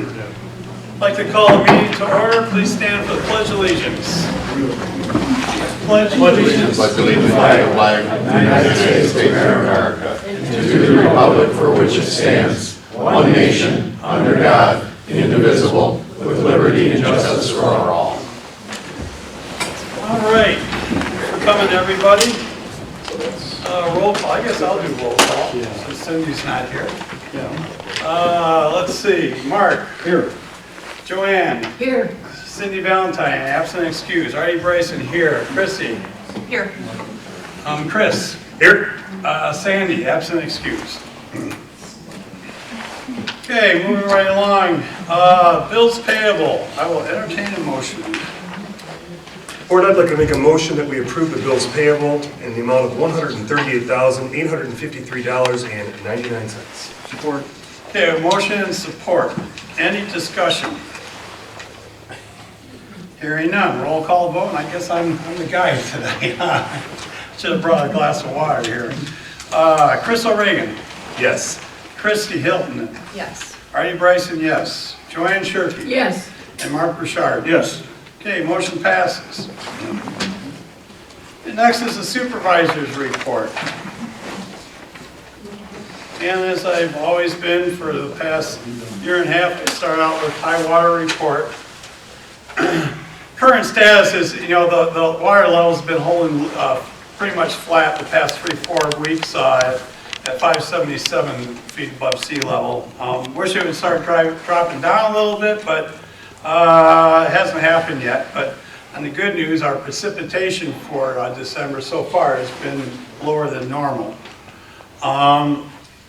I'd like to call the meeting to order. Please stand for the Pledge of Allegiance. Pledge allegiance to the flag of the United States of America, and to the republic for which it stands, one nation, under God, indivisible, with liberty and justice for all. All right. Thanks for coming, everybody. Roll call. I guess I'll do roll call since Cindy's not here. Let's see. Mark. Here. Joanne. Here. Cindy Valentine, absent excused. Artie Bryson here. Chrissy. Here. Chris. Here. Sandy, absent excused. Okay, moving right along. Bills payable. I will entertain a motion. Board, I'd like to make a motion that we approve the bills payable in the amount of $138,853.99. Support. Okay, a motion and support. Any discussion? Hearing none. Roll call vote, and I guess I'm the guy today. Should have brought a glass of water here. Chris O'Regan. Yes. Christy Hilton. Yes. Artie Bryson, yes. Joanne Shirky. Yes. And Mark Bouchard. Yes. Okay, motion passes. And next is the supervisor's report. And as I've always been for the past year and a half, I start out with high water report. Current status is, the water level's been holding pretty much flat the past 3-4 weeks at 577 feet above sea level. Wish it would start dropping down a little bit, but it hasn't happened yet. But on the good news, our precipitation for December so far has been lower than normal.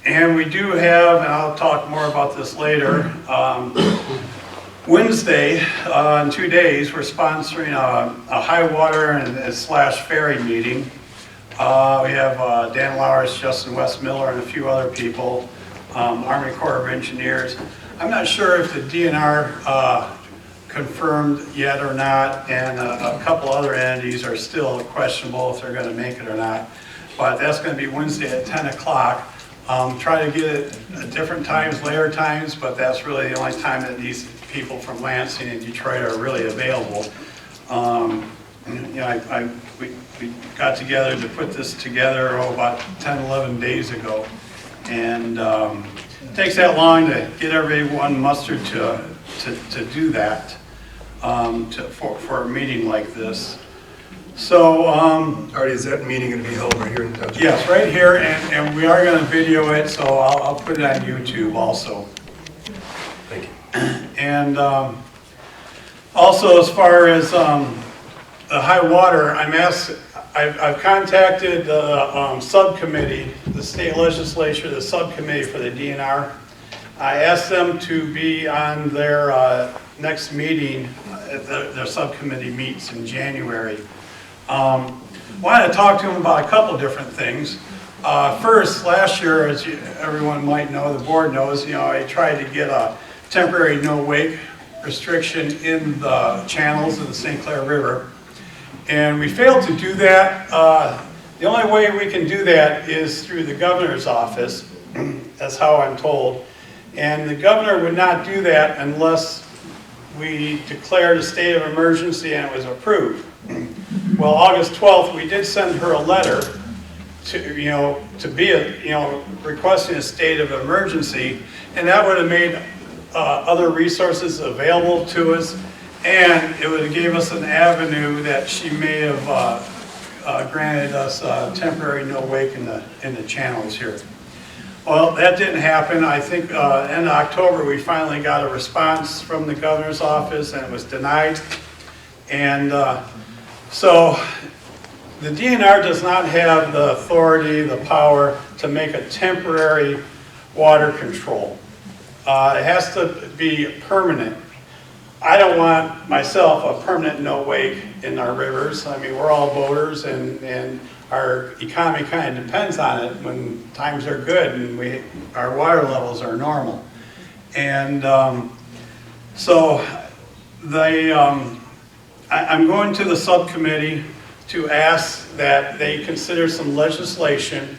And we do have, and I'll talk more about this later, Wednesday, in 2 days, we're sponsoring a high water and slash ferry meeting. We have Dan Lowers, Justin Westmiller, and a few other people, Army Corps of Engineers. I'm not sure if the DNR confirmed yet or not, and a couple other entities are still questionable if they're going to make it or not. But that's going to be Wednesday at 10 o'clock. Try to get it at different times, later times, but that's really the only time that these people from Lansing and Detroit are really available. We got together to put this together about 10, 11 days ago. And it takes that long to get everyone mustered to do that for a meeting like this. So, Artie, is that meeting going to be held right here in the township? yes, right here, and we are going to video it, so I'll put it on YouTube also. Thank you. And also, as far as the high water, I've contacted the subcommittee, the state legislature, the subcommittee for the DNR. I asked them to be on their next meeting. Their subcommittee meets in January. Wanted to talk to them about a couple different things. First, last year, as everyone might know, the board knows, I tried to get a temporary no-wake restriction in the channels of the St. Clair River. And we failed to do that. The only way we can do that is through the governor's office. That's how I'm told. And the governor would not do that unless we declared a state of emergency and it was approved. Well, August 12th, we did send her a letter to be requesting a state of emergency, and that would have made other resources available to us, and it would have gave us an avenue that she may have granted us temporary no wake in the channels here. Well, that didn't happen. I think in October we finally got a response from the governor's office, and it was denied. And so the DNR does not have the authority, the power to make a temporary water control. It has to be permanent. I don't want myself a permanent no wake in our rivers. I mean, we're all boaters, and our economy kind of depends on it when times are good and our water levels are normal. And so I'm going to the subcommittee to ask that they consider some legislation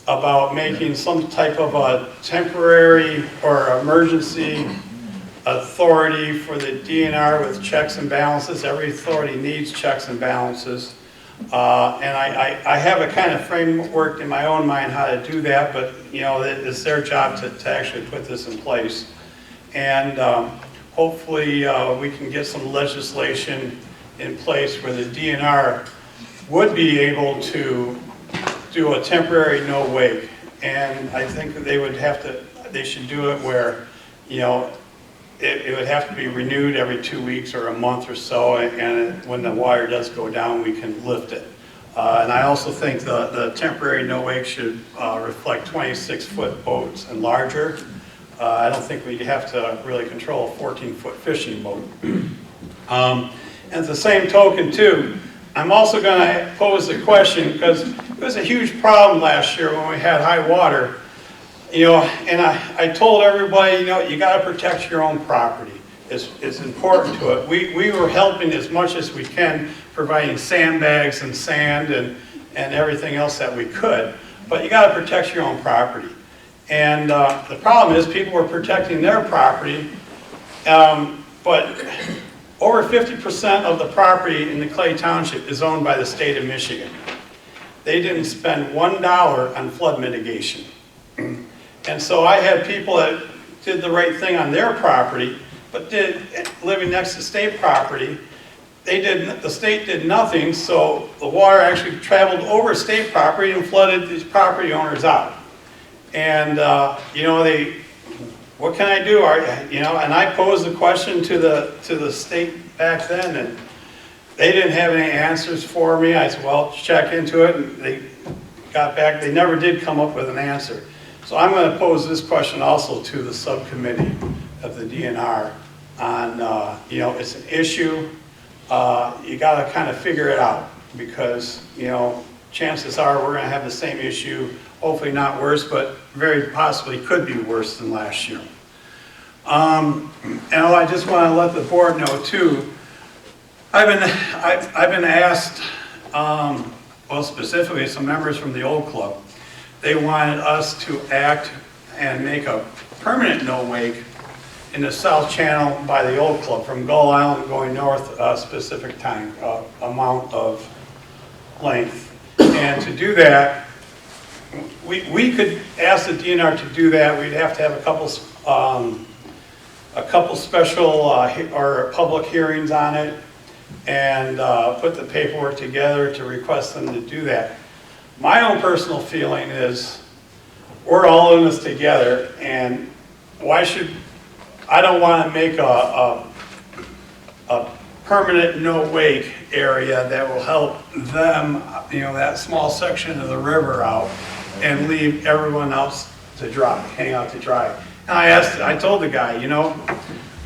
about making some type of a temporary or emergency authority for the DNR with checks and balances. Every authority needs checks and balances. And I have a kind of framework in my own mind how to do that, but you know, it's their job to actually put this in place. And hopefully we can get some legislation in place where the DNR would be able to do a temporary no wake. And I think that they should do it where, you know, it would have to be renewed every 2 weeks or a month or so, and when the water does go down, we can lift it. And I also think the temporary no wake should reflect 26-foot boats and larger. I don't think we have to really control a 14-foot fishing boat. At the same token too, I'm also going to pose a question, because it was a huge problem last year when we had high water. You know, and I told everybody, you know, you got to protect your own property. It's important to it. We were helping as much as we can, providing sandbags and sand and everything else that we could. But you got to protect your own property. And the problem is people were protecting their property, but over 50% of the property in the Clay Township is owned by the state of Michigan. They didn't spend $1 on flood mitigation. And so I had people that did the right thing on their property, but living next to state property, the state did nothing, so the water actually traveled over state property and flooded these property owners out. And you know, what can I do? You know, and I posed the question to the state back then, and they didn't have any answers for me. I said, well, check into it, and they got back. They never did come up with an answer. So I'm going to pose this question also to the subcommittee of the DNR on, you know, it's an issue. You got to kind of figure it out, because, you know, chances are we're going to have the same issue, hopefully not worse, but very possibly could be worse than last year. And I just want to let the board know too, I've been asked, well, specifically some members from the old club, they wanted us to act and make a permanent no wake in the south channel by the old club from Gull Island going north a specific time, amount of length. And to do that, we could ask the DNR to do that. We'd have to have a couple special or public hearings on it, and put the paperwork together to request them to do that. My own personal feeling is we're all in this together, and I don't want to make a permanent no wake area that will help them, you know, that small section of the river out, and leave everyone else to dry, hang out to dry. And I told the guy, you know,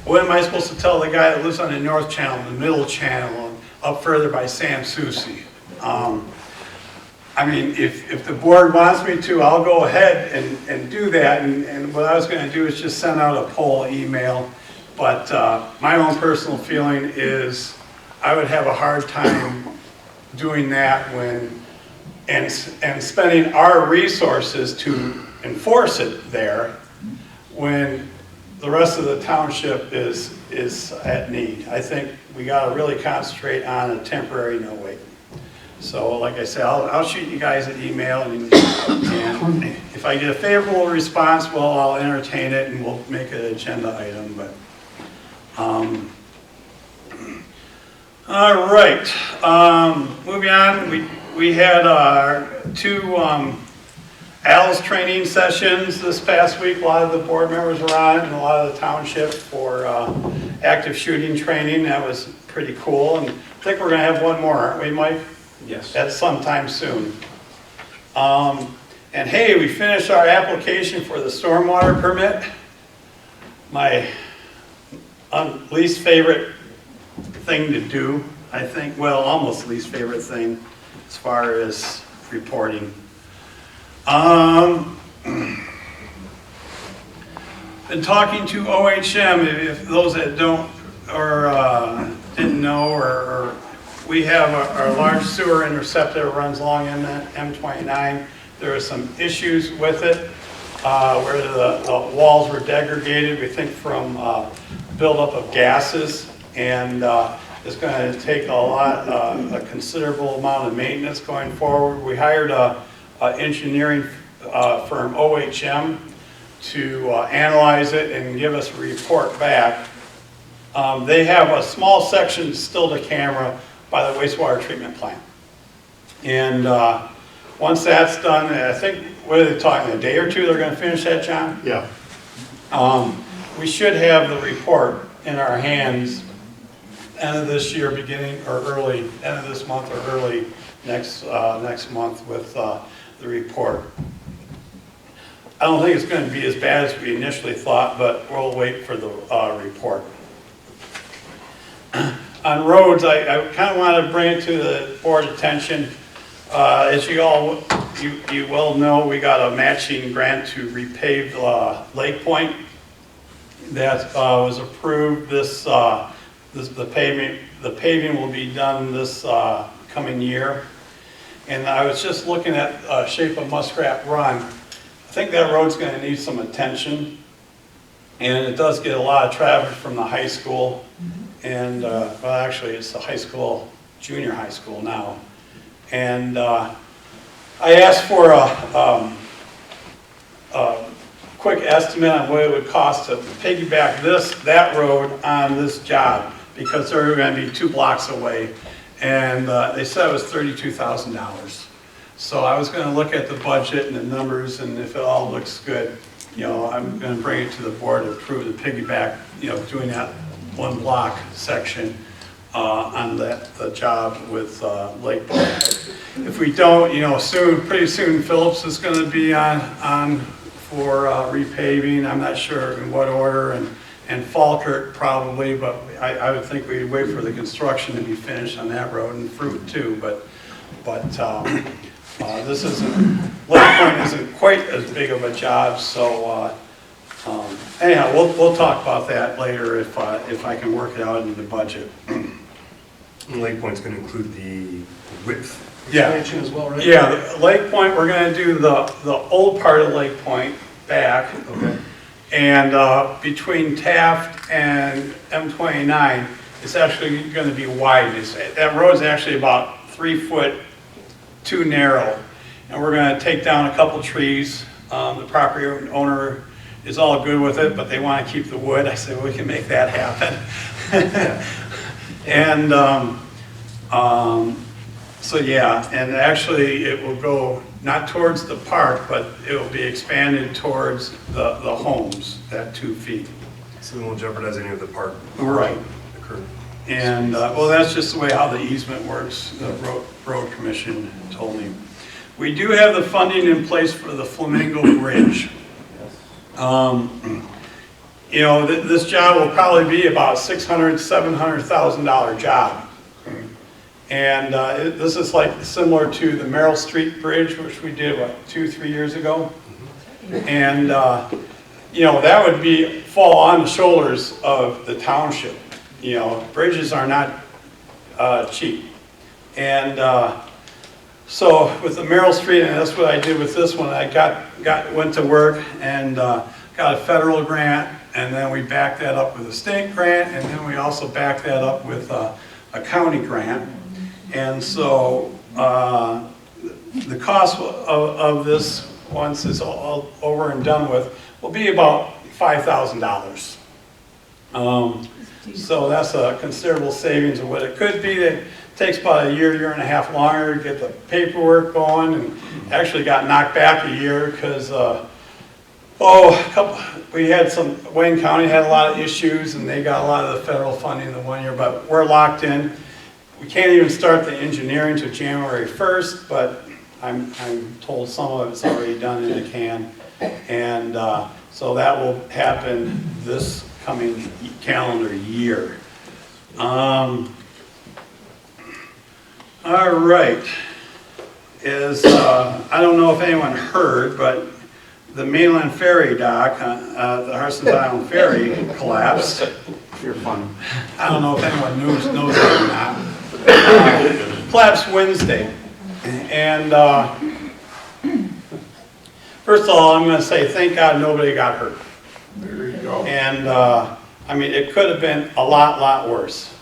what am I supposed to tell the guy that lives on the north channel, the middle channel, and up further by San Souci? I mean, if the board wants me to, I'll go ahead and do that. And what I was going to do is just send out a poll email. But my own personal feeling is I would have a hard time doing that and spending our resources to enforce it there when the rest of the township is at need. I think we got to really concentrate on a temporary no wake. So like I said, I'll shoot you guys an email, and if I get a favorable response, well, I'll entertain it and we'll make it an agenda item. But all right, moving on. We had our two ALS training sessions this past week. A lot of the board members were on it, and a lot of the township for active shooting training. That was pretty cool, and I think we're going to have one more, aren't we, Mike? Yes. That's sometime soon. And hey, we finished our application for the stormwater permit. My least favorite thing to do, I think, well, almost least favorite thing as far as reporting. Been talking to OHM, if those that don't or didn't know, or we have our large sewer interceptor that runs along M29. There are some issues with it where the walls were degraded, we think from buildup of gases, and it's going to take a considerable amount of maintenance going forward. We hired a engineering firm, OHM, to analyze it and give us a report back. They have a small section still to camera by the wastewater treatment plant. And once that's done, I think, what are they talking, a day or two they're going to finish that, John? Yeah. We should have the report in our hands end of this year, beginning, or early, end of this month or early next month with the report. I don't think it's going to be as bad as we initially thought, but we'll wait for the report. On roads, I kind of want to bring it to the board's attention. As you well know, we got a matching grant to repave Lake Point. That was approved. The paving will be done this coming year. And I was just looking at shape of Muskrat Run. I think that road's going to need some attention, and it does get a lot of traffic from the high school, and well, actually it's the high school, junior high school now. And I asked for a quick estimate on what it would cost to piggyback that road on this job, because they're going to be 2 blocks away, and they said it was $32,000. So I was going to look at the budget and the numbers, and if it all looks good, I'm going to bring it to the board to approve the piggyback, doing that 1 block section on the job with Lake Point. If we don't, pretty soon Phillips is going to be on for repaving. I'm not sure in what order, and Falkirk probably, but I would think we'd wait for the construction to be finished on that road, and Fruit too. But this isn't, Lake Point isn't quite as big of a job, so anyhow, we'll talk about that later if I can work it out into the budget. And Lake Point's going to include the width Yeah. expansion as well, right? Yeah, Lake Point, we're going to do the old part of Lake Point back. Okay. And between Taft and M29, it's actually going to be wide. That road's actually about 3 foot too narrow. And we're going to take down a couple trees. The property owner is all good with it, but they want to keep the wood. I said, well, we can make that happen. And so yeah, and actually it will go not towards the park, but it will be expanded towards the homes, that 2 feet. So we won't jeopardize any of the park. Right. The current. And well, that's just the way how the easement works, the road commission told me. We do have the funding in place for the Flamingo Bridge. This job will probably be about $600,000, $700,000 job. And this is like similar to the Merrill Street Bridge, which we did, 2-3 years ago. And, that would fall on the shoulders of the township. Bridges are not cheap. And so with the Merrill Street, and that's what I did with this one, I went to work and got a federal grant, and then we backed that up with a state grant, and then we also backed that up with a county grant. And so the cost of this, once it's all over and done with, will be about $5,000. So that's a considerable savings of what it could be. It takes about a year and a half longer to get the paperwork going, and actually got knocked back a year because Wayne County had a lot of issues, and they got a lot of the federal funding in the 1 year, but we're locked in. We can't even start the engineering till January 1st, but I'm told some of it's already done in the can. And so that will happen this coming calendar year. All right. I don't know if anyone heard, but the mainland ferry dock, the Harson's Island Ferry collapsed. You're fun. I don't know if anyone knows that or not. Collapsed Wednesday. And first of all, I'm going to say thank God nobody got hurt. There you go. And I mean, it could have been a lot worse.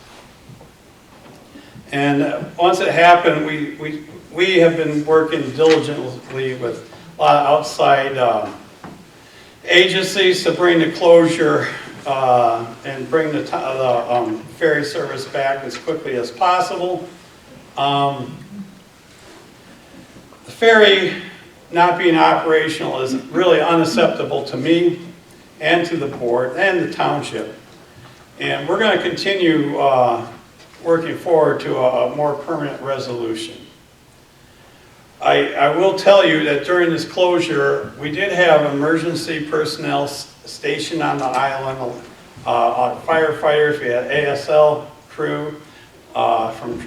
And once it happened, we have been working diligently with a lot of outside agencies to bring the closure and bring the ferry service back as quickly as possible. The ferry not being operational is really unacceptable to me and to the board and the township. And we're going to continue working forward to a more permanent resolution. I will tell you that during this closure, we did have emergency personnel stationed on the island, firefighters, we had ASL crew from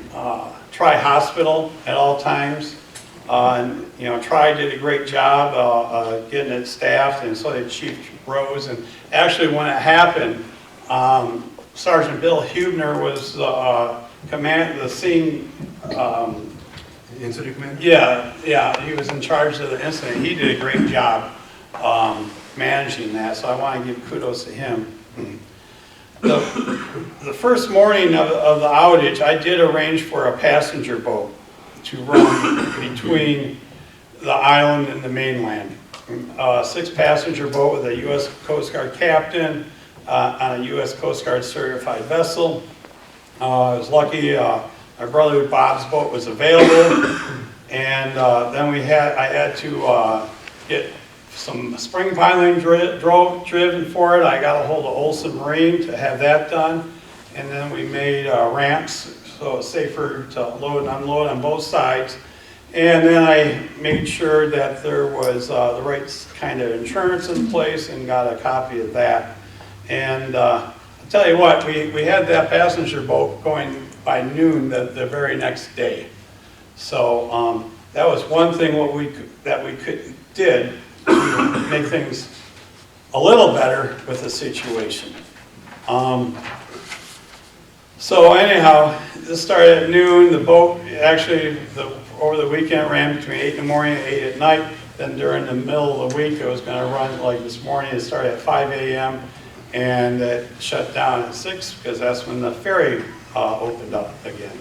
Tri-Hospital at all times. And, you know, Tri did a great job getting it staffed, and so did Chief Rose. And actually, when it happened, Sergeant Bill Hubner was the scene. Incident command? Yeah, he was in charge of the incident. He did a great job managing that, so I want to give kudos to him. The first morning of the outage, I did arrange for a passenger boat to run between the island and the mainland. A 6-passenger boat with a U.S. Coast Guard captain on a U.S. Coast Guard certified vessel. I was lucky my brother Bob's boat was available, and then I had to get some spring piling driven for it. I got a hold of Olson Marine to have that done, and then we made ramps so it's safer to load and unload on both sides. And then I made sure that there was the right kind of insurance in place and got a copy of that. And I'll tell you what, we had that passenger boat going by noon the very next day. So that was one thing that we did to make things a little better with the situation. So anyhow, this started at noon. The boat actually over the weekend ran between 8 in the morning and 8 at night. Then during the middle of the week, it was going to run like this morning. It started at 5 a.m. and it shut down at 6 because that's when the ferry opened up again.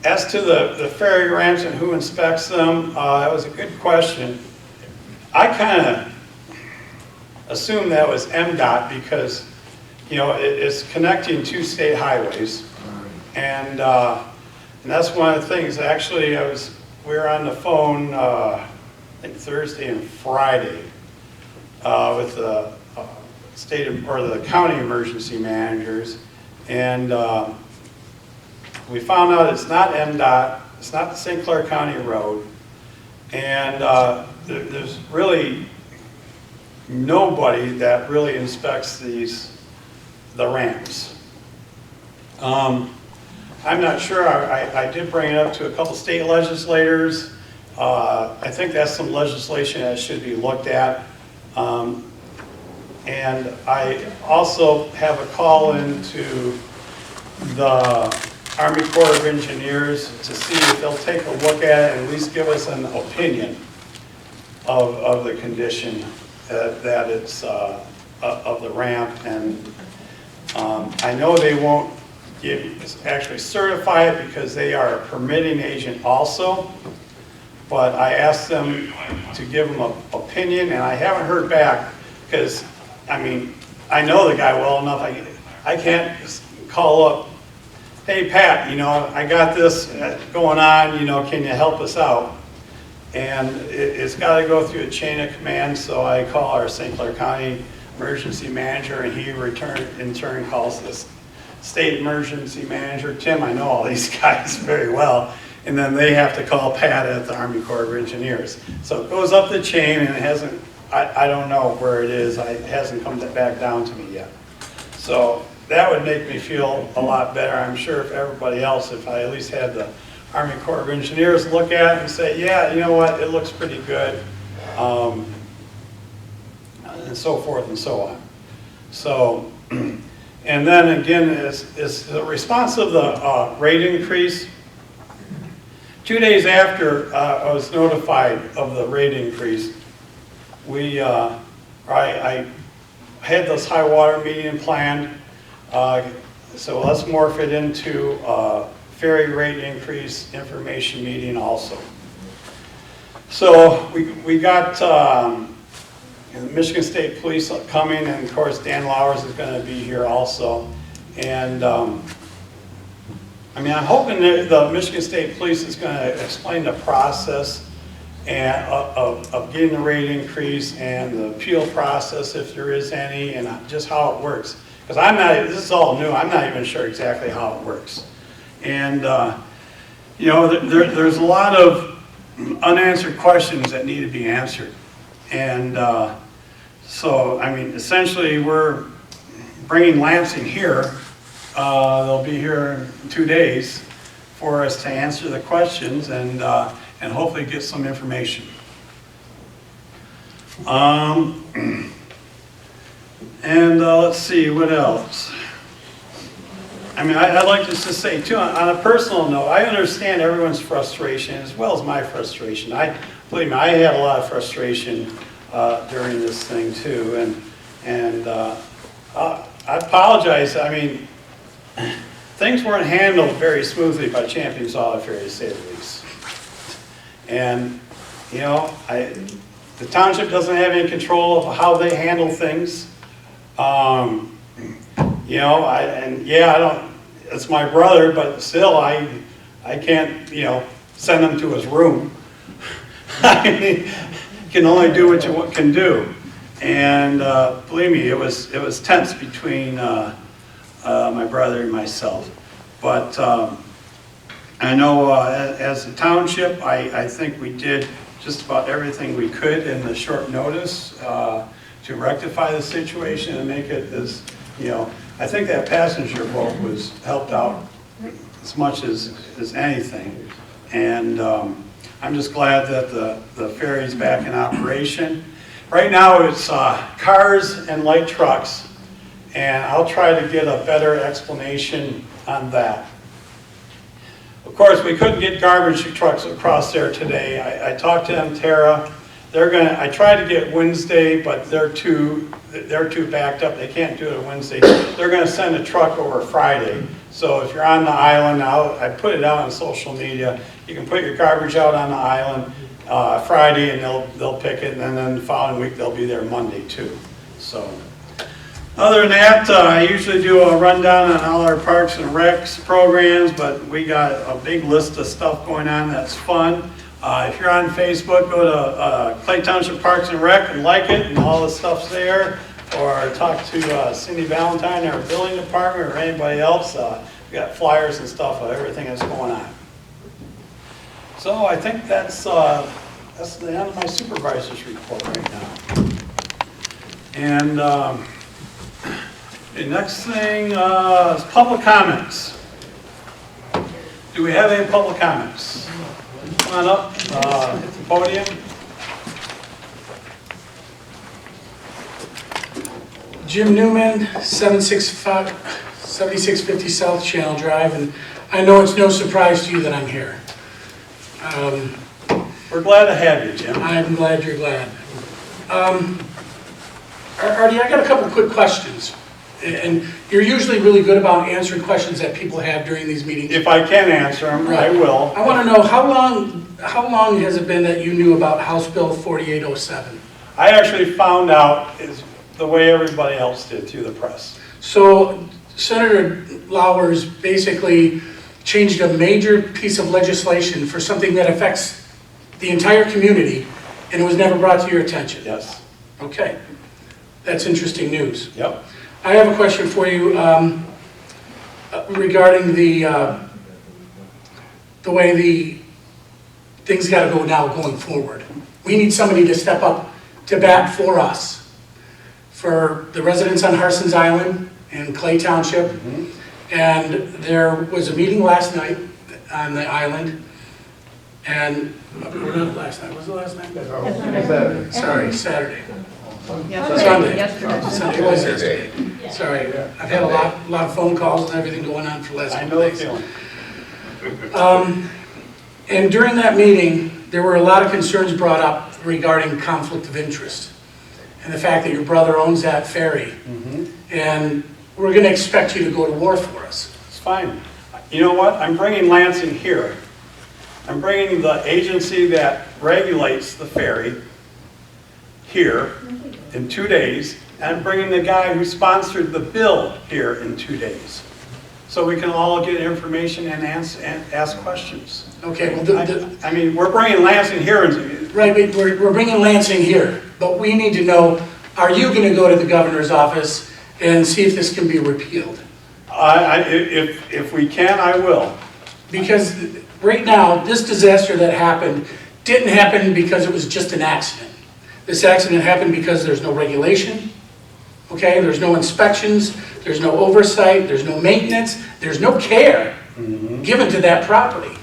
As to the ferry ramps and who inspects them, that was a good question. I kind of assumed that was MDOT because, you know, it's connecting 2 state highways. And that's one of the things. Actually, we were on the phone, I think Thursday and Friday, with the the county emergency managers, and we found out it's not MDOT, it's not the St. Clair County Road, and there's really nobody that really inspects the ramps. I'm not sure. I did bring it up to a couple state legislators. I think that's some legislation that should be looked at. And I also have a call into the Army Corps of Engineers to see if they'll take a look at it and at least give us an opinion of the condition that it's of the ramp. And I know they won't actually certify it because they are a permitting agent also, but I asked them to give them an opinion, and I haven't heard back because, I mean, I know the guy well enough. I can't call up, hey Pat, you know, I got this going on, you know, can you help us out? And it's got to go through a chain of command, so I call our St. Clair County emergency manager, and he in turn calls this state emergency manager. Tim, I know all these guys very well, and then they have to call Pat at the Army Corps of Engineers. So it goes up the chain, and it hasn't, I don't know where it is. It hasn't come back down to me yet. So that would make me feel a lot better. I'm sure if everybody else, if I at least had the Army Corps of Engineers look at it and say, yeah, you know what, it looks pretty good, and so forth and so on. So, and then again, is the response of the rate increase. 2 days after I was notified of the rate increase, I had this high water meeting planned, so let's morph it into ferry rate increase information meeting also. So we got the Michigan State Police coming, and of course Dan Lowers is going to be here also. And I mean, I'm hoping that the Michigan State Police is going to explain the process and of getting the rate increase and the appeal process, if there is any, and just how it works. Because I'm not, this is all new, I'm not even sure exactly how it works. And you know, there's a lot of unanswered questions that need to be answered. And so, I mean, essentially we're bringing Lansing here. They'll be here in 2 days for us to answer the questions and hopefully get some information. Let's see, what else? I mean, I'd like to just say too, on a personal note, I understand everyone's frustration as well as my frustration. Believe me, I had a lot of frustration during this thing too, and I apologize. I mean, things weren't handled very smoothly by Champions Auto Ferry, to say the least. And you know, the township doesn't have any control of how they handle things. You know, I don't. It's my brother, but still, I can't, you know, send him to his room. I mean, you can only do what you can do. And believe me, it was tense between my brother and myself. But I know as a township, I think we did just about everything we could in the short notice to rectify the situation and make it as, you know, I think that passenger boat was helped out as much as anything. And I'm just glad that the ferry's back in operation. Right now it's cars and light trucks, and I'll try to get a better explanation on that. Of course, we couldn't get garbage trucks across there today. I talked to them, Tara. I tried to get Wednesday, but they're too backed up. They can't do it Wednesday. They're going to send a truck over Friday. So if you're on the island, I put it out on social media. You can put your garbage out on the island Friday, and they'll pick it, and then the following week they'll be there Monday too. So other than that, I usually do a rundown on all our parks and recs programs, but we got a big list of stuff going on that's fun. If you're on Facebook, go to Clay Township Parks and Rec and like it, and all the stuff's there. Or talk to Cindy Valentine, our building department, or anybody else. We got flyers and stuff of everything that's going on. So I think that's the end of my supervisor's report right now. And the next thing is public comments. Do we have any public comments? Come on up, hit the podium. Jim Newman, 7650 South Channel Drive, and I know it's no surprise to you that I'm here. We're glad to have you, Jim. I'm glad you're glad. Artie, I got a couple quick questions, and you're usually really good about answering questions that people have during these meetings. If I can answer them, I will. I want to know how long has it been that you knew about House Bill 4807? I actually found out is the way everybody else did, through the press. So Senator Lowers basically changed a major piece of legislation for something that affects the entire community, and it was never brought to your attention. Yes. Okay, that's interesting news. Yep. I have a question for you regarding the way the things got to go now going forward. We need somebody to step up to bat for us, for the residents on Harson's Island and Clay Township. Mm-hmm. And there was a meeting last night on the island, and not last night, was it last night? Saturday. Sorry, Saturday. Yesterday. Sunday was yesterday. Sorry, I've had a lot of phone calls and everything going on for the last I couple know the days. feeling. And during that meeting, there were a lot of concerns brought up regarding conflict of interest. and the fact that your brother owns that ferry. And we're gonna expect you to go to war for us. It's fine. You know what? I'm bringing Lansing here. I'm bringing the agency that regulates the ferry here in 2 days, and I'm bringing the guy who sponsored the bill here in 2 days. So we can all get information and ask questions. Okay, well, I mean, we're bringing Lansing here. And right, but we're bringing Lansing here, but we need to know, are you gonna go to the governor's office and see if this can be repealed? if we can, I will. Because right now, this disaster that happened didn't happen because it was just an accident. This accident happened because there's no regulation, okay? There's no inspections, there's no oversight, there's no maintenance, there's no care given to that property.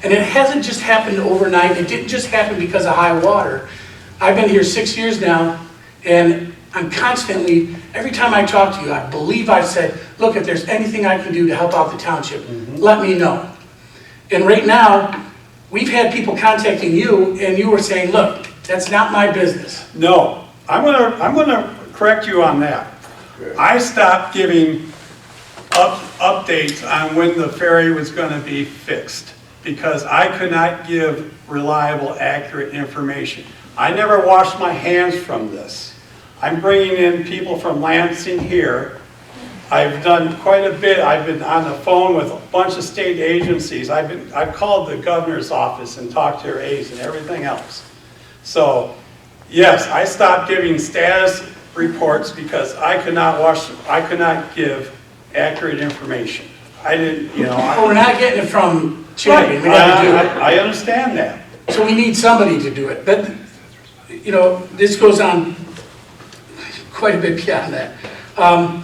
And it hasn't just happened overnight, it didn't just happen because of high water. I've been here 6 years now, and I'm constantly, every time I talk to you, I believe I've said, look, if there's anything I can do to help out the township, let me know. And right now, we've had people contacting you, and you were saying, look, that's not my business. No, I'm gonna correct you on that. I stopped giving updates on when the ferry was gonna be fixed because I could not give reliable, accurate information. I never washed my hands from this. I'm bringing in people from Lansing here. I've done quite a bit. I've been on the phone with a bunch of state agencies. I've called the governor's office and talked to their aides and everything else. So, yes, I stopped giving status reports because I could not give accurate information. I didn't, you know. Well, we're not getting it from champion, we have to do it. I understand that. So we need somebody to do it. But, you know, this goes on quite a bit beyond that.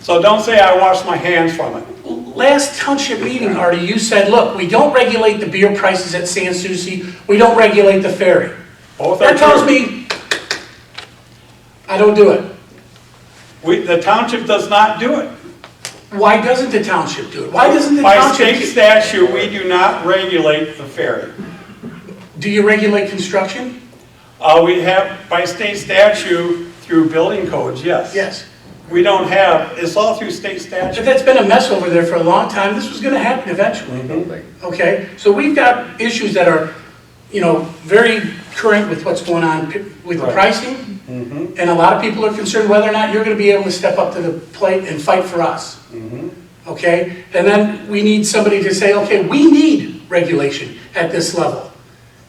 So don't say I washed my hands from it. Last township meeting, Artie, you said, look, we don't regulate the beer prices at Sans Souci, we don't regulate the ferry. Both are That tells true. me I don't do it. The township does not do it. Why doesn't the township do it? Why doesn't the By township? state statute, we do not regulate the ferry. Do you regulate construction? We have, by state statute, through building codes, yes. Yes. We don't have, it's all through state But statute. that's been a mess over there for a long time. This was gonna happen eventually. Okay? So we've got issues that are, you know, very current with what's going on with the Right. pricing. And a lot of people are concerned whether or not you're gonna be able to step up to the plate and fight for us. Okay? And then we need somebody to say, okay, we need regulation at this level.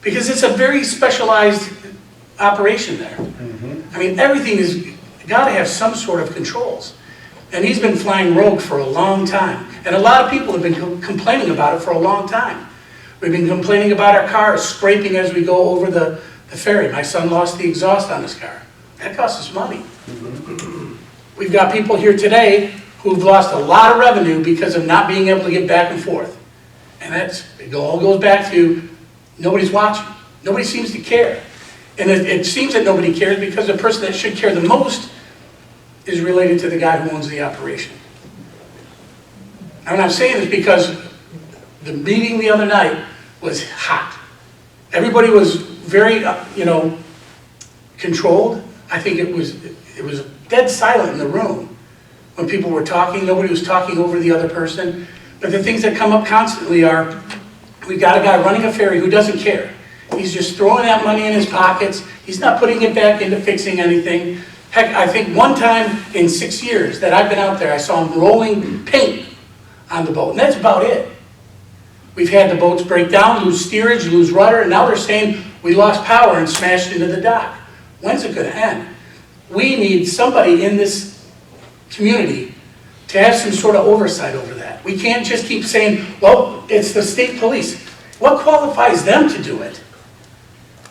Because it's a very specialized operation there. I mean, everything is got to have some sort of controls. And he's been flying rogue for a long time. And a lot of people have been complaining about it for a long time. We've been complaining about our cars scraping as we go over the ferry. My son lost the exhaust on his car. That costs us money. We've got people here today who've lost a lot of revenue because of not being able to get back and forth. And it all goes back to nobody's watching. Nobody seems to care. And it seems that nobody cares because the person that should care the most is related to the guy who owns the operation. And I'm saying this because the meeting the other night was hot. Everybody was very, you know, controlled. I think it was dead silent in the room when people were talking. Nobody was talking over the other person. But the things that come up constantly are, we've got a guy running a ferry who doesn't care. He's just throwing that money in his pockets. He's not putting it back into fixing anything. Heck, I think one time in 6 years that I've been out there, I saw him rolling paint on the boat, and that's about it. We've had the boats break down, lose steerage, lose rudder, and now they're saying we lost power and smashed into the dock. When's it going to end? We need somebody in this community to have some sort of oversight over that. We can't just keep saying, well, it's the state police. What qualifies them to do it?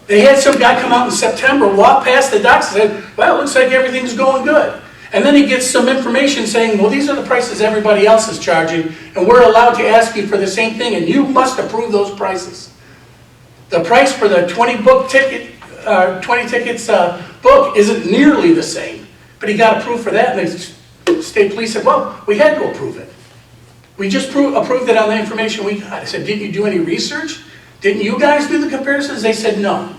They had some guy come out in September, walk past the docks and said, well, it looks like everything's going good. And then he gets some information saying, well, these are the prices everybody else is charging, and we're allowed to ask you for the same thing, and you must approve those prices. The price for the 20 tickets book isn't nearly the same, but he got approved for that, and the state police said, well, we had to approve it. We just approved it on the information we got. I said, didn't you do any research? Didn't you guys do the comparisons? They said no.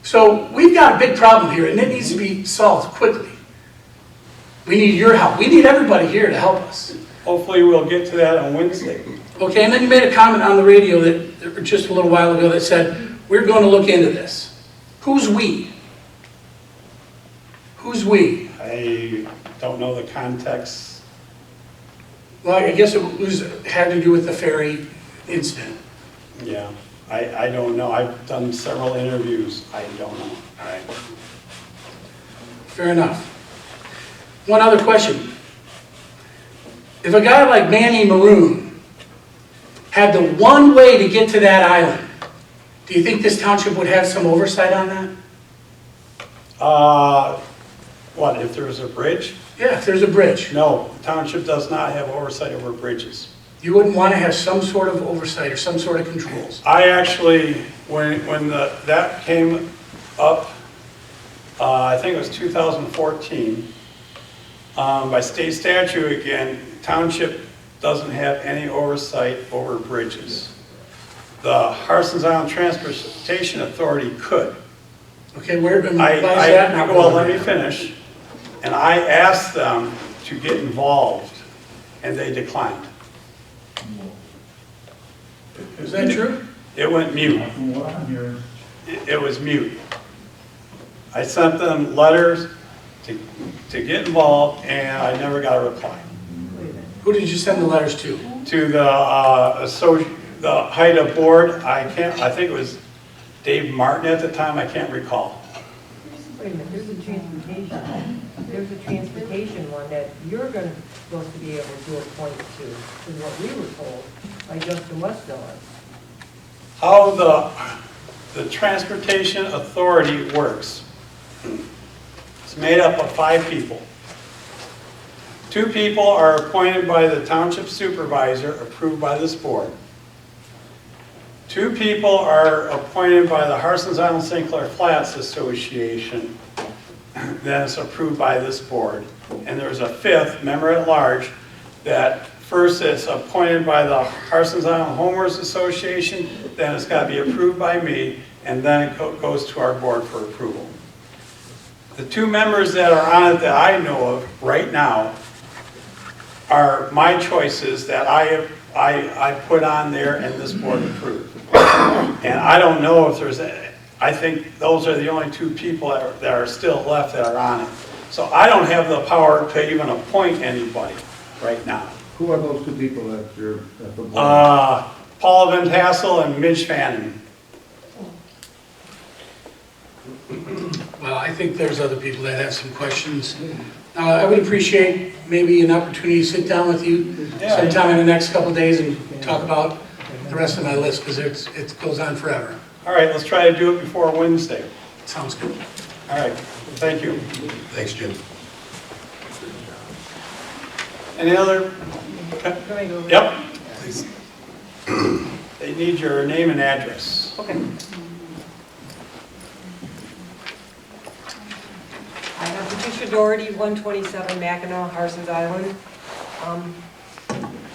So we've got a big problem here, and it needs to be solved quickly. We need your help. We need everybody here to help us. Hopefully we'll get to that on Wednesday. Okay, and then you made a comment on the radio that just a little while ago that said, we're going to look into this. Who's we? Who's we? I don't know the context. Well, I guess it had to do with the Ferry incident. Yeah, I don't know. I've done several interviews. I don't know. All right. Fair enough. One other question. If a guy like Manny Maroon had the one way to get to that island, do you think this township would have some oversight on that? What, if there's a bridge? Yeah, if there's a bridge. No, the township does not have oversight over bridges. You wouldn't want to have some sort of oversight or some sort of controls. I actually, when that came up, I think it was 2014, by state statute again, township doesn't have any oversight over bridges. The Harson's Island Transportation Authority could. Okay, why is that not? Well, let me finish. And I asked them to get involved, and they declined. Is that true? It went mute. It was mute. I sent them letters to get involved, and I never got a reply. Who did you send the letters to? To the HIDA board, I think it was Dave Martin at the time, I can't recall. Wait a minute, there's a transportation. There's a transportation one that you're supposed to be able to appoint to, is what we were told by Justin Westmiller. How the Transportation Authority works. It's made up of 5 people. 2 people are appointed by the township supervisor, approved by this board. 2 people are appointed by the Harson's Island St. Clair Flats Association, then it's approved by this board. And there's a 5th member at large that first is appointed by the Harson's Island Homeowners Association, then it's got to be approved by me, and then it goes to our board for approval. The 2 members that are on it that I know of right now are my choices that I put on there and this board approved. And I don't know if there's, I think those are the only 2 people that are still left that are on it. So I don't have the power to even appoint anybody right now. Who are those 2 people that you're at the board? Paula Van Tassel and Midge Fannin. Well, I think there's other people that have some questions. I would appreciate maybe an opportunity to sit down with you sometime in the next couple of days and talk about the rest of my list, because it goes on forever. All right, let's try to do it before Wednesday. Sounds good. All right, thank you. Thanks, Jim. Any other? Can I go over? Yep. They need your name and address. Okay. I have Patricia Doherty, 127 Mackinac, Harson's Island.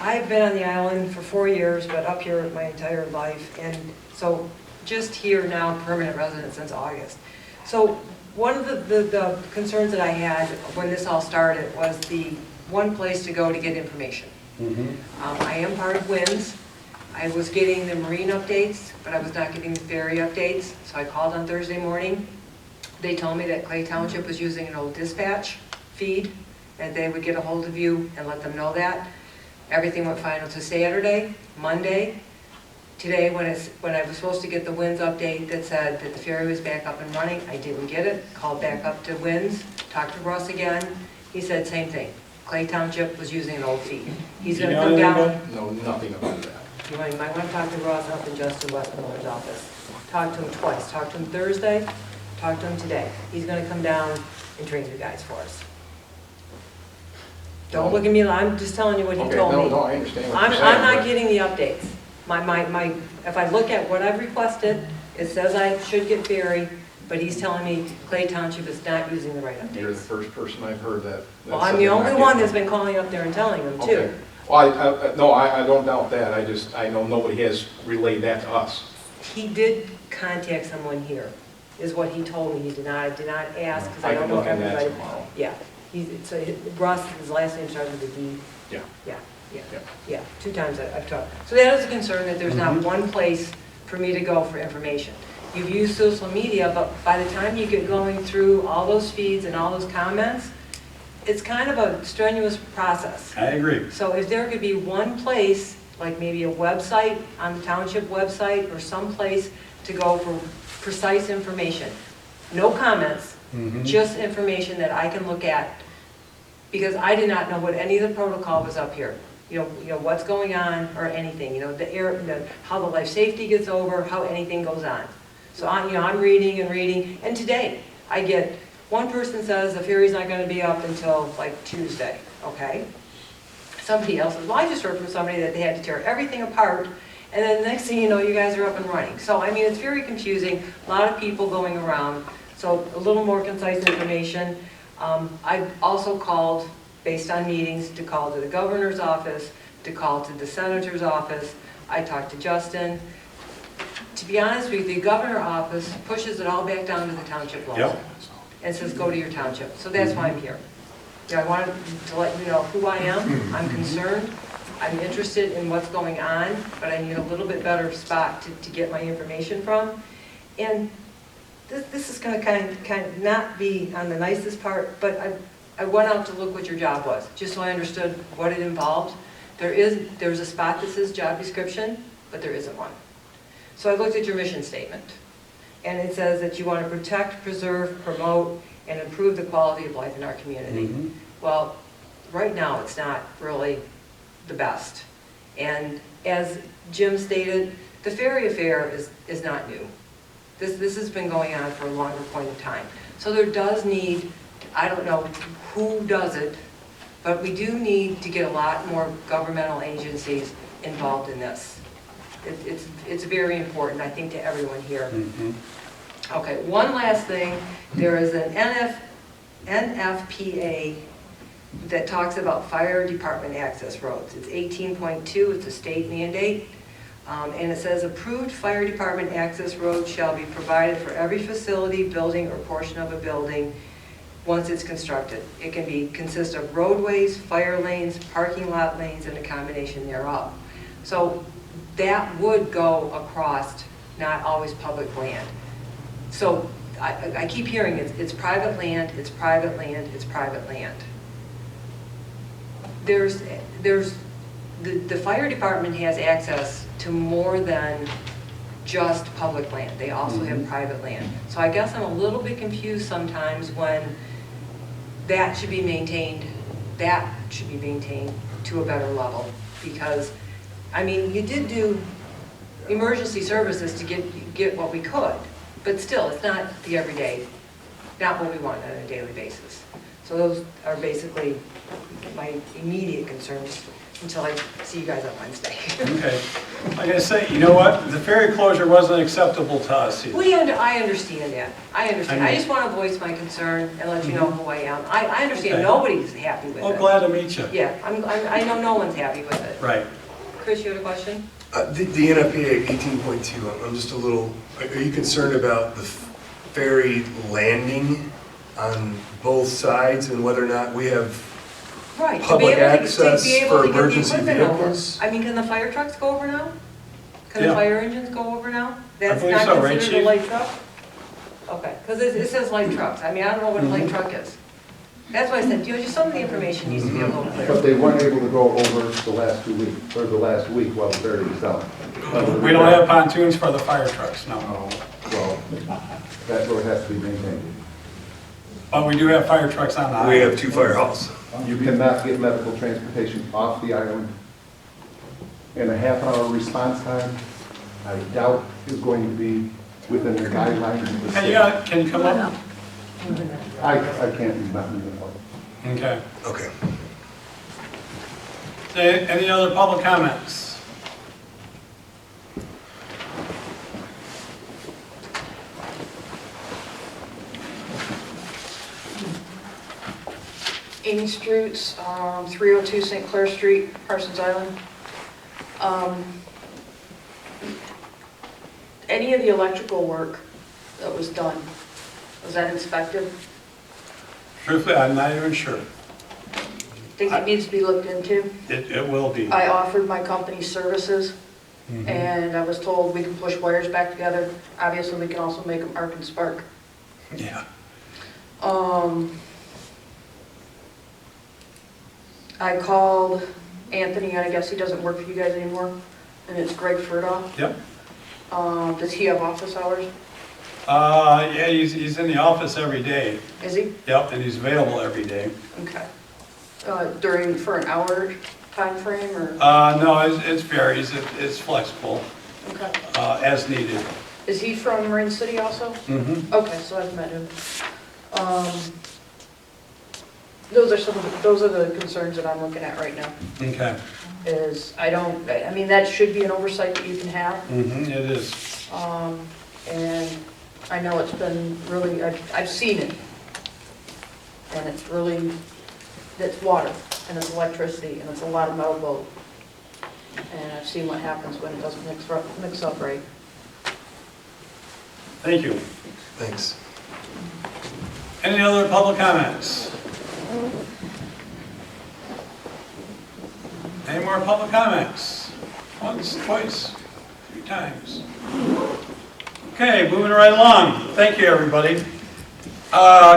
I've been on the island for 4 years, but up here my entire life, and so just here now, permanent resident since August. So one of the concerns that I had when this all started was the one place to go to get information. I am part of WINS. I was getting the marine updates, but I was not getting the ferry updates, so I called on Thursday morning. They told me that Clay Township was using an old dispatch feed, and they would get a hold of you and let them know that. Everything went fine until Saturday, Monday. Today, when I was supposed to get the WINS update that said that the ferry was back up and running, I didn't get it. Called back up to WINS, talked to Russ again. He said same thing. Clay Township was using an old feed. He's going to come down. No, nothing about that. You might want to talk to Russ up in Justin Westmore's office. Talked to him twice. Talked to him Thursday. Talked to him today. He's going to come down and train you guys for us. Don't look at me, I'm just telling you what he told me. No, I understand what I'm you're saying. not getting the updates. If I look at what I've requested, it says I should get Ferry, but he's telling me Clay Township is not using the right You're the updates. first person I've heard that. Well, I'm the only one that's been calling up there and telling them Okay. too. Well, no, I don't doubt that. I know nobody has relayed that to us. He did contact someone here. is what he told me. He did not, I did not ask, because I I don't can know look at that everybody. tomorrow. Yeah, so Russ, his last name starts with a D. Yeah. Yeah, yeah, Yeah. yeah, 2 times I've talked. So that is a concern, that there's not one place for me to go for information. You've used social media, but by the time you get going through all those feeds and all those comments, it's kind of a strenuous process. I agree. So if there could be one place, like maybe a website, on the township website, or some place to go for precise information. No comments, just information that I can look at, because I did not know what any of the protocol was up here. You know what's going on or anything, how the life safety gets over, how anything goes on. So I'm reading and reading, and today I get, one person says the ferry's not gonna be up until like Tuesday, okay? Somebody else says, well, I just heard from somebody that they had to tear everything apart, and then the next thing you know, you guys are up and running. So, I mean, it's very confusing, a lot of people going around, so a little more concise information. I've also called, based on meetings, to call to the governor's office, to call to the senator's office. I talked to Justin. To be honest with you, the governor's office pushes it all back down to the township level. Yep. And says, go to your township. So that's why I'm here. I wanted to let you know who I am. I'm concerned. I'm interested in what's going on, but I need a little bit better spot to get my information from. And this is going to kind of not be on the nicest part, but I went out to look what your job was, just so I understood what it involved. There's a spot that says job description, but there isn't one. So I looked at your mission statement, and it says that you want to protect, preserve, promote, and improve the quality of life in our community. Well, right now it's not really the best. And as Jim stated, the ferry affair is not new. This has been going on for a longer point of time. So there does need, I don't know who does it, but we do need to get a lot more governmental agencies involved in this. It's very important, I think, to everyone here. Okay, one last thing. There is an NFPA that talks about fire department access roads. It's 18.2, it's a state mandate. And it says, approved fire department access roads shall be provided for every facility, building, or portion of a building once it's constructed. It can consist of roadways, fire lanes, parking lot lanes, and a combination thereof. So that would go across not always public land. So I keep hearing it's private land, it's private land, it's private land. The fire department has access to more than just public land. They also have private land. So I guess I'm a little bit confused sometimes when that should be maintained to a better level. Because, I mean, you did do emergency services to get what we could, but still, it's not the everyday, not what we want on a daily basis. So those are basically my immediate concerns until I see you guys on Wednesday. Okay. Like I say, you know what? The ferry closure wasn't acceptable to us either. I understand that. I understand. I just want to voice my concern and let you know who I am. I understand Okay. Nobody's happy with it. Well, glad to meet you. Yeah, I know no one's happy with it. Right. Chris, you had a question? The NFPA 18.2, I'm just a little, are you concerned about the ferry landing on both sides and whether or not we have Right. public access to be able for to get the emergency equipment over. vehicles? I mean, can the fire trucks go over now? Can the Yeah. fire engines go over now? That's believe not so, right, considered a Chief? light truck? Okay, because it says light trucks. I mean, I don't know what a light truck is. That's why I said, just some of the information needs to be a little But clearer. they weren't able to go over the last 2 weeks, or the last week while the ferry was down. We don't have pontoons for the fire trucks, no. Oh, well, that road has to be maintained. But we do have fire trucks on the We island. have 2 firehouse. You cannot get medical transportation off the island. And a half-hour response time, I doubt is going to be within the guidelines of the state. Can you come up? I can't be not moving out. Okay. Okay. Any other public comments? Amy Strutz, 302 St. Clair Street, Parsons Island. Any of the electrical work that was done. Was that inspected? Truthfully, I'm not even sure. Think it needs to be looked into? It will be. I offered my company services, and I was told we can push wires back together. Obviously, we can also make them arc and spark. Yeah. I called Anthony, and I guess he doesn't work for you guys anymore, and it's Greg Furdoff. Yep. Does he have office hours? Yeah, he's in the office every day. Is he? Yep, and he's available every day. Okay. For an hour time frame, or? No, it varies. It's flexible, Okay. as needed. Is he from Marine City also? Mm-hmm. Okay, so I've met him. Those are the concerns that I'm looking at right now. Okay. I mean, that should be an oversight that you can have. Mm-hmm, it is. And I know it's been really, I've seen it. And it's water, and it's electricity, and it's a lot of metal boat. And I've seen what happens when it doesn't mix up right. Thank you. Thanks. Any other public comments? Any more public comments? Once, twice, 3 times. Okay, moving right along. Thank you, everybody.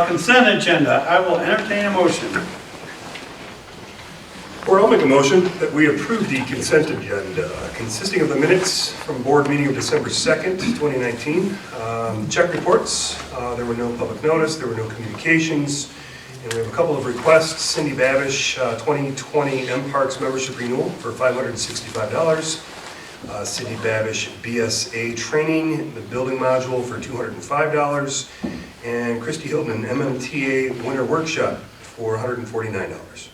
Consent agenda. I will entertain a motion. Board, I'll make a motion that we approve the consent agenda consisting of the minutes from board meeting of December 2nd, 2019. Check reports, there were no public notice, there were no communications, and we have a couple of requests. Cindy Babish, 2020 M-Parks membership renewal for $565. Cindy Babish BSA training, the building module for $205. And Christy Hilton, MMTA winter workshop for $149.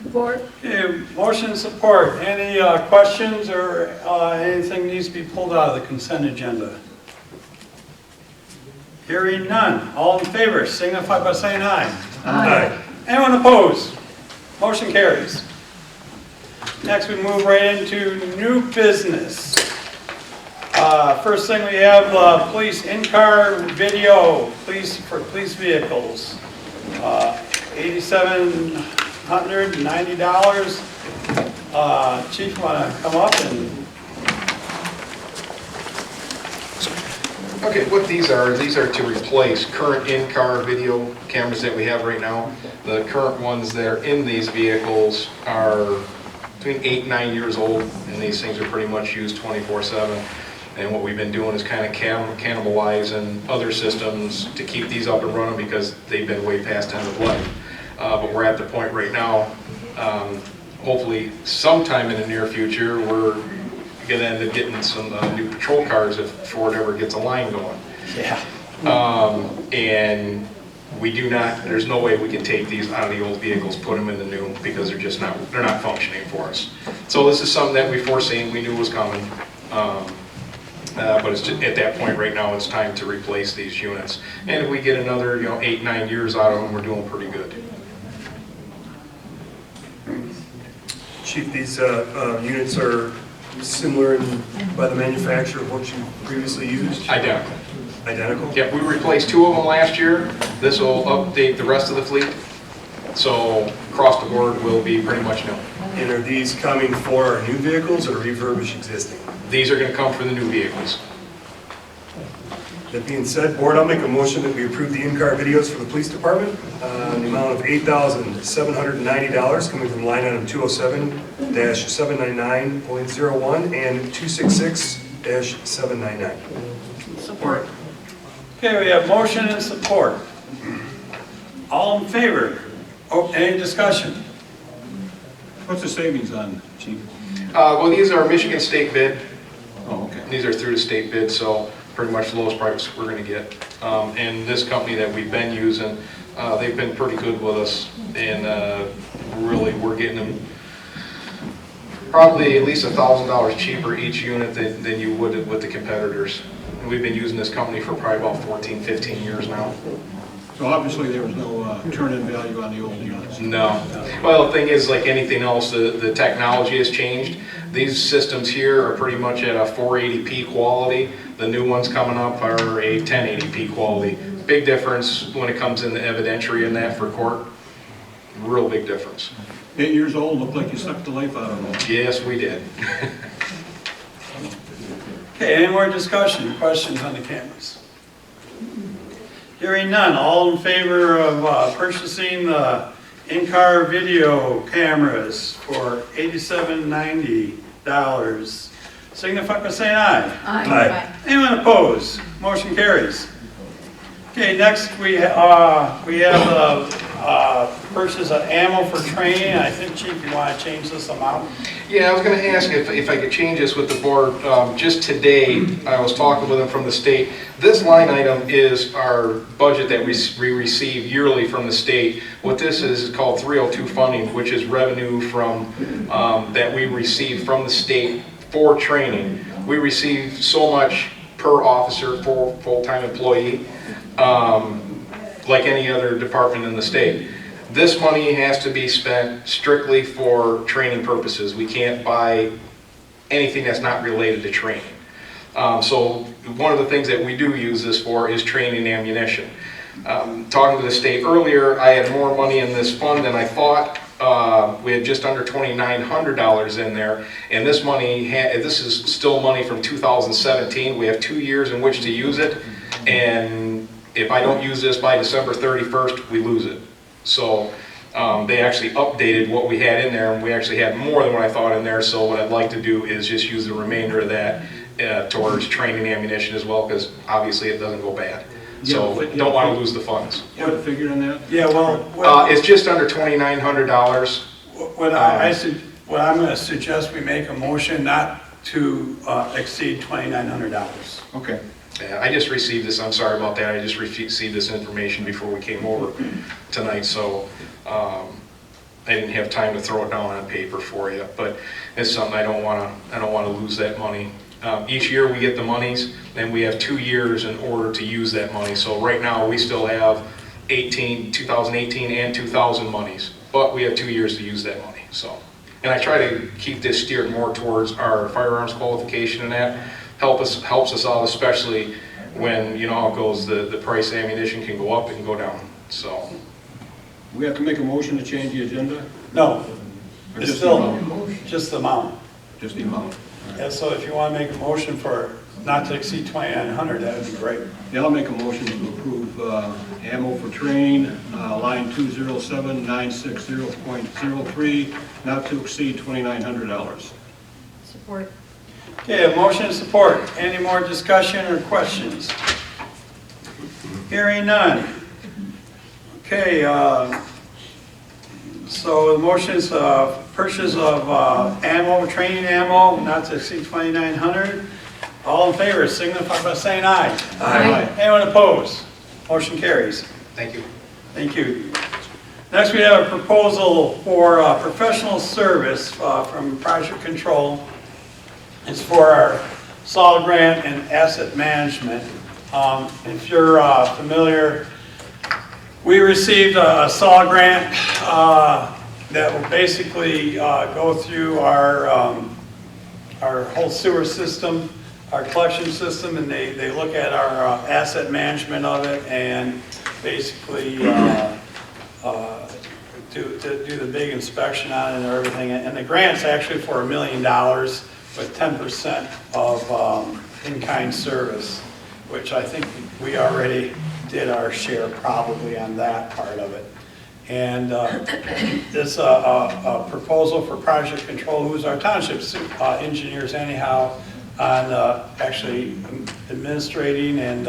Support. Okay, motion and support. Any questions or anything needs to be pulled out of the consent agenda? Hearing none. All in favor, signify by saying aye. Aye. Anyone opposed? Motion carries. Next, we move right into new business. First thing we have, police in-car video, for police vehicles. $8,790. Chief, want to come up and... Okay, what these are to replace current in-car video cameras that we have right now. The current ones that are in these vehicles are between 8 and 9 years old, and these things are pretty much used 24/7. And what we've been doing is kind of cannibalizing other systems to keep these up and running because they've been way past end of life. But we're at the point right now, hopefully sometime in the near future, we're going to end up getting some new patrol cars if Ford ever gets a line going. Yeah. And there's no way we can take these out of the old vehicles, put them in the new, because they're not functioning for us. So this is something that we foreseen, we knew was coming. But it's just, at that point right now, it's time to replace these units. And if we get another 8, 9 years out of them, we're doing pretty good. Chief, these units are similar by the manufacturer of what you previously used? Identical. Identical? Yeah, we replaced 2 of them last year. This will update the rest of the fleet. So across the board will be pretty much new. And are these coming for our new vehicles or refurbish existing? These are going to come for the new vehicles. That being said, Board, I'll make a motion that we approve the in-car videos for the police department in the amount of $8,790 coming from line item 207-799.01 and 266-799. Support. Okay, we have motion and support. All in favor? Oh, any discussion? What's the savings on, Chief? Well, these are Michigan State bid. Oh, okay. These are through the state bid, so pretty much the lowest price we're going to get. And this company that we've been using, they've been pretty good with us, and really we're getting them probably at least $1,000 cheaper each unit than you would with the competitors. And we've been using this company for probably about 14, 15 years now. So obviously there was no turn-in value on the old units. No. Well, the thing is, like anything else, the technology has changed. These systems here are pretty much at a 480p quality. The new ones coming up are a 1080p quality. Big difference when it comes in the evidentiary and that for court. Real big difference. 8 years old, looked like you sucked the life out of them. Yes, we did. Okay, any more discussion, questions on the cameras? Hearing none, all in favor of purchasing the in-car video cameras for $87.90, signify by saying aye. Aye. Anyone opposed? Motion carries. Okay, next we have purchase of ammo for training. I think, Chief, you want to change this amount? Yeah, I was going to ask if I could change this with the board. Just today, I was talking with them from the state. This line item is our budget that we receive yearly from the state. What this is called 302 funding, which is revenue from that we receive from the state for training. We receive so much per officer for full-time employee, like any other department in the state. This money has to be spent strictly for training purposes. We can't buy anything that's not related to training. So one of the things that we do use this for is training ammunition. Talking to the state earlier, I had more money in this fund than I thought. We had just under $2,900 in there, and this money, this is still money from 2017. We have 2 years in which to use it, and if I don't use this by December 31st, we lose it. So they actually updated what we had in there, and we actually had more than what I thought in there. So what I'd like to do is just use the remainder of that towards training ammunition as well, because obviously it doesn't go bad. So don't want to lose the funds. You have a figure on that? Yeah, well, It's just under $2,900. what I'm going to suggest we make a motion not to exceed $2,900. Okay. Yeah, I just received this, I'm sorry about that, I just received this information before we came over tonight, so I didn't have time to throw it down on paper for you, but it's something I don't want to lose that money. Each year we get the monies, then we have 2 years in order to use that money, so right now we still have 2018 and 2000 monies, but we have 2 years to use that money, so. And I try to keep this steered more towards our firearms qualification and that. Helps us out, especially when, you know how it goes, the price of ammunition can go up and go down, so. We have to make a motion to change the agenda? No, Or it's just the still amount? just the amount. Just the amount. Yeah, so if you want to make a motion for not to exceed $2,900, that would be great. Yeah, I'll make a motion to approve ammo for train, line 207-960.03, not to exceed $2,900. Support. Okay, a motion and support. Any more discussion or questions? Hearing none. Okay, so the motion is purchase of ammo, training ammo, not to exceed $2,900. All in favor, signify by saying aye. Aye. Anyone opposed? Motion carries. Thank you. Thank you. Next, we have a proposal for professional service from Project Control. It's for our solid grant and asset management. If you're familiar, we received a solid grant that will basically go through our whole sewer system, our collection system, and they look at our asset management of it and basically do the big inspection on it and everything. And the grant's actually for $1 million. With 10% of in-kind service, which I think we already did our share probably on that part of it. And it's a proposal for Project Control, who's our township engineers anyhow, on actually administrating and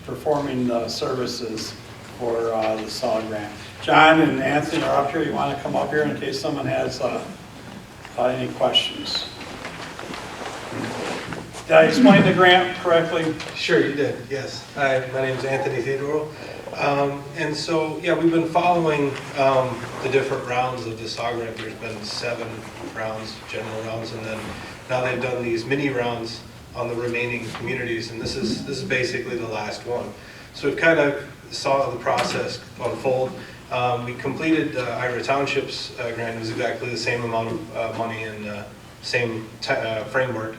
performing the services for the solid grant. John and Anthony are up here. You want to come up here in case someone has any questions? Did I explain the grant correctly? Sure, you did, yes. Hi, my name is Anthony Theodoro. And so, yeah, we've been following the different rounds of the SAW grant. There's been 7 rounds, general rounds, and then now they've done these mini rounds on the remaining communities, and this is basically the last one. So we've kind of saw the process unfold. We completed Ira Township's grant. It was exactly the same amount of money and same framework.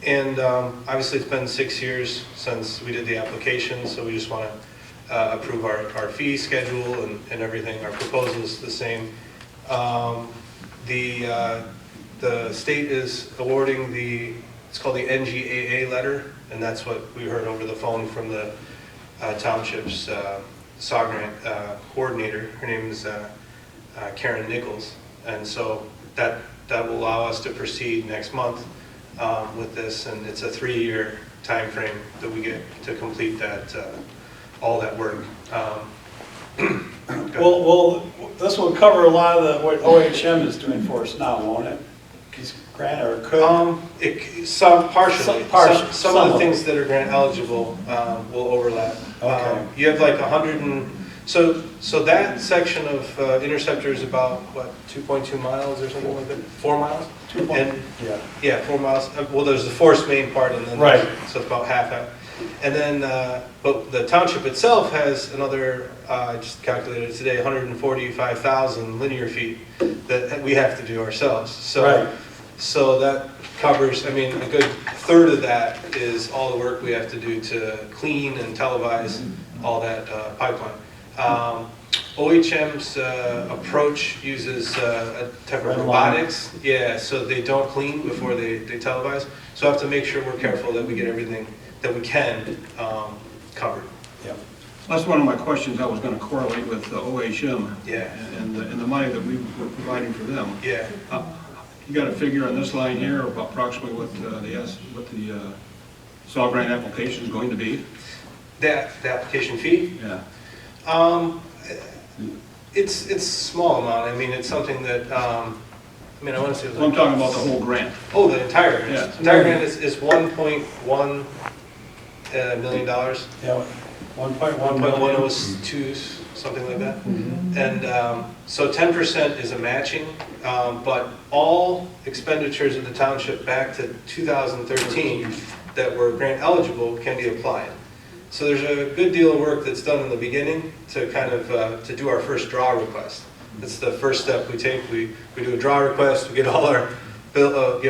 And obviously, it's been 6 years since we did the application, so we just want to approve our fee schedule and everything. Our proposal is the same. The state is awarding it's called the NGAA letter, and that's what we heard over the phone from the township's SAW grant coordinator. Her name is Karen Nichols, and so that will allow us to proceed next month with this, and it's a 3-year time frame that we get to complete that all that work. Well, this will cover a lot of what OHM is doing for us now, won't it? Because grant or could? Partially. Some of the things that are grant eligible will overlap. Okay. You have like 100 and, so that section of Interceptor is about, what, 2.2 miles or something like that? 4 miles? Yeah, 4 miles. Well, there's the force main part, and then, right. So it's about half that. And then, but the township itself has another, I just calculated it today, 145,000 linear feet that we have to do ourselves. So, right. So that covers, I mean, a good third of that is all the work we have to do to clean and televise all that pipeline. OHM's approach uses a type of robotics, yeah, so they don't clean before they televise. So I have to make sure we're careful that we get everything that we can covered. Yeah. That's one of my questions. I was going to correlate with OHM. Yeah. And the money that we were providing for them. Yeah. You got a figure on this line here about approximately what the SAW grant application is going to be? The application fee? Yeah. It's a small amount. I mean, it's something that, I mean, I want to say. Well, I'm talking about the whole grant. Oh, the entire grant. Yeah. The entire grant is $1.1 million. Yeah, 1.1 million. 1.102, something like that. And so 10% is a matching, but all expenditures of the township back to 2013 that were grant eligible can be applied. So there's a good deal of work that's done in the beginning to kind of to do our first draw request. That's the first step we take. We do a draw request. We get all our bill,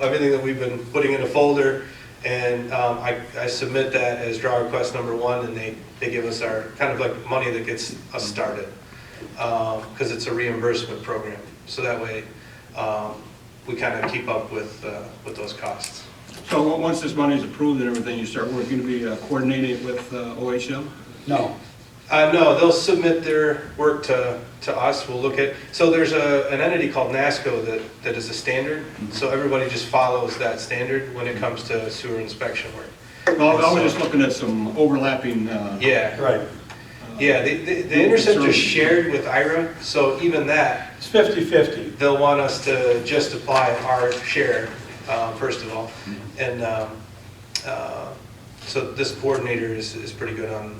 everything that we've been putting in a folder, and I submit that as draw request number 1, and they give us our kind of like money that gets us started because it's a reimbursement program. So that way we kind of keep up with those costs. So once this money is approved and everything, you start working to be coordinated with OHM? No. No, they'll submit their work to us. We'll look at, so there's an entity called NASCO that is a standard. So everybody just follows that standard when it comes to sewer inspection work. Well, I was just looking at some overlapping. Yeah. Right. Yeah, the Interceptor is shared with IRA, so even that. It's 50-50. They'll want us to just apply our share, first of all. And so this coordinator is pretty good on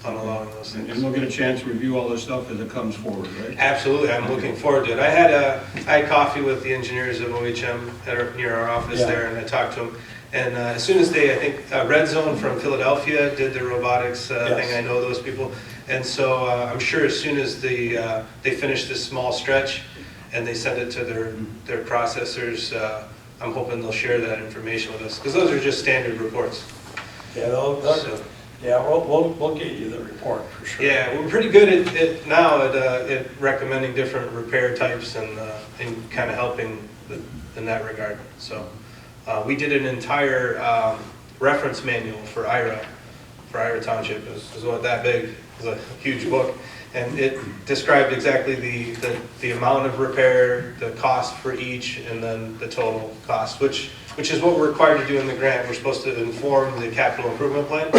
allowing those things. And we'll get a chance to review all this stuff as it comes forward, right? Absolutely, I'm looking forward to it. I had coffee with the engineers of OHM near our office there, and I talked to them. And as soon as I think Red Zone from Philadelphia did the robotics thing, I know those people. And so I'm sure as soon as they finish this small stretch and they send it to their processors, I'm hoping they'll share that information with us, because those are just standard reports. Yeah, we'll get you the report for sure. Yeah, we're pretty good at recommending different repair types and kind of helping in that regard. So we did an entire reference manual for IRA Township. It was about that big. It was a huge book, and it described exactly the amount of repair, the cost for each, and then the total cost, which is what we're required to do in the grant. We're supposed to inform the capital improvement plan,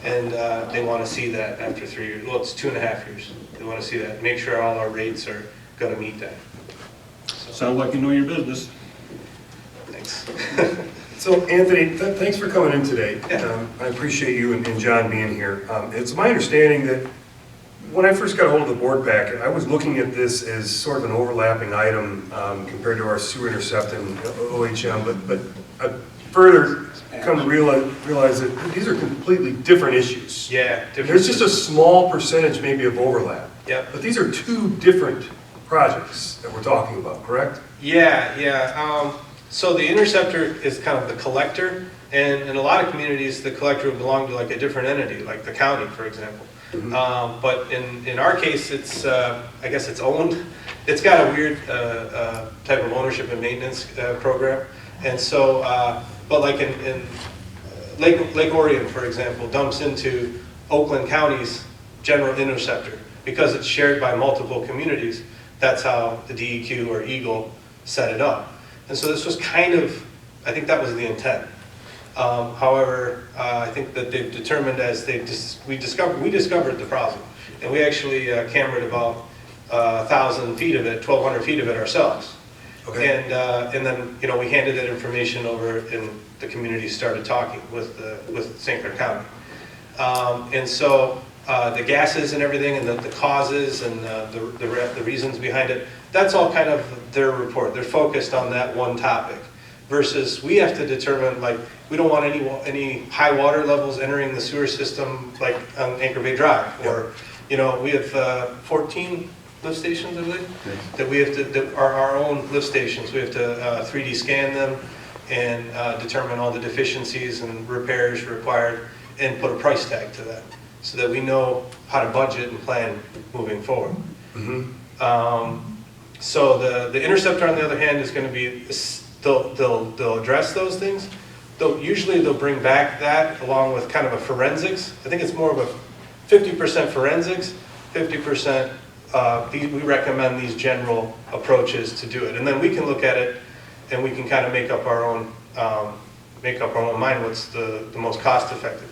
and they want to see that after 3 years. Well, it's 2.5 years. They want to see that, make sure all our rates are going to meet that. Sounds like you know your business. Thanks. So Anthony, thanks for coming in today. Yeah. I appreciate you and John being here. It's my understanding that when I first got a hold of the board packet, I was looking at this as sort of an overlapping item compared to our sewer intercept and OHM, but further come to realize that these are completely different issues. Yeah. different- There's just a small percentage maybe of overlap. Yep. But these are two different projects that we're talking about, correct? Yeah. So the interceptor is kind of the collector, and in a lot of communities, the collector would belong to like a different entity, like the county, for example. But in our case, it's, I guess it's owned. It's got a weird type of ownership and maintenance program. And so, but like in Lake Orion, for example, dumps into Oakland County's general interceptor. Because it's shared by multiple communities, that's how the DEQ or Eagle set it up. And so this was kind of, I think that was the intent. However, I think that they've determined as we discovered the problem, and we actually cameraed about 1,000 feet of it, 1,200 feet of it ourselves. Okay. And then we handed that information over, and the community started talking with St. Clair County. And so the gases and everything, and the causes and the reasons behind it, that's all kind of their report. They're focused on that one topic. Versus we have to determine, like, we don't want any high water levels entering the sewer system, like on Anchor Bay Drive. Or, we have 14 lift stations, I believe, that we have to, that are our own lift stations. We have to 3D scan them and determine all the deficiencies and repairs required and put a price tag to that so that we know how to budget and plan moving forward. So the interceptor, on the other hand, is going to be, they'll address those things. Usually they'll bring back that along with kind of a forensics. I think it's more of a 50% forensics, 50% we recommend these general approaches to do it. And then we can look at it and we can kind of make up our own mind what's the most cost effective.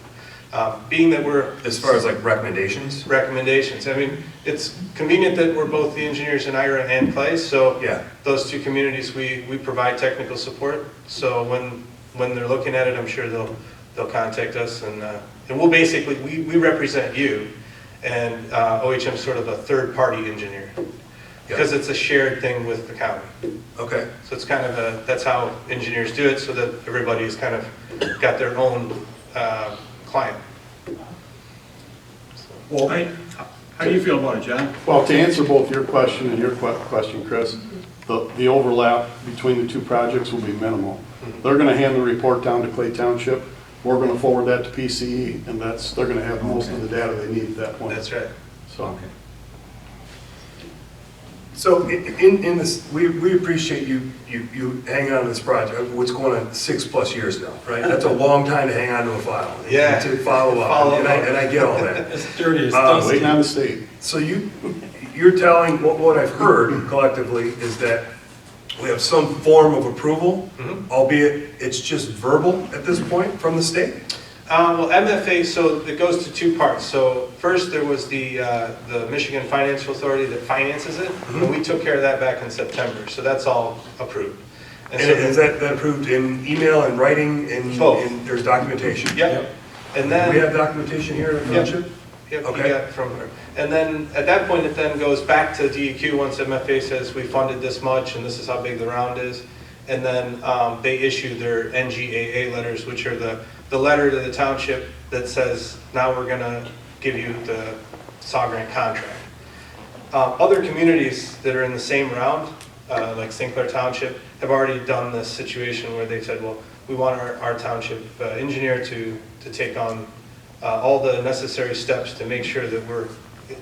Being that we're... As far as like recommendations? Recommendations. I mean, it's convenient that we're both the engineers in Ira and Clay, so Yeah. those two communities, we provide technical support. So when they're looking at it, I'm sure they'll contact us, and we'll basically, we represent you, and OHM is sort of a third-party engineer, because it's a shared thing with the county. Okay. So it's kind of that's how engineers do it, so that everybody's kind of got their own client. Well, how do you feel about it, John? Well, to answer both your question and your question, Chris, the overlap between the two projects will be minimal. They're going to hand the report down to Clay Township. We're going to forward that to PCE, and they're going to have most of the data they need at that point. That's right. So. So in this, we appreciate you hanging on to this project. What's going on 6+ years now, right? That's a long time to hang on to a file. Yeah. To follow up, and I get all that. It's dirty as Waiting on the state. So you're telling, what I've heard collectively is that we have some form of approval, albeit it's just verbal at this point from the state? Well, MFA, so it goes to two parts. So first there was the Michigan Financial Authority that finances it, and we took care of that back in September. So that's all approved. And is that approved in email and writing and Both. there's documentation? Yep. And then We have documentation here in the township? Yep, Okay. you got it from her. And then at that point, it then goes back to DEQ once MFA says we funded this much and this is how big the round is. And then they issue their NGAA letters, which are the letter to the township that says, now we're gonna give you the SAW grant contract. Other communities that are in the same round, like St. Clair Township, have already done this situation where they've said, well, we want our township engineer to take on all the necessary steps to make sure that we're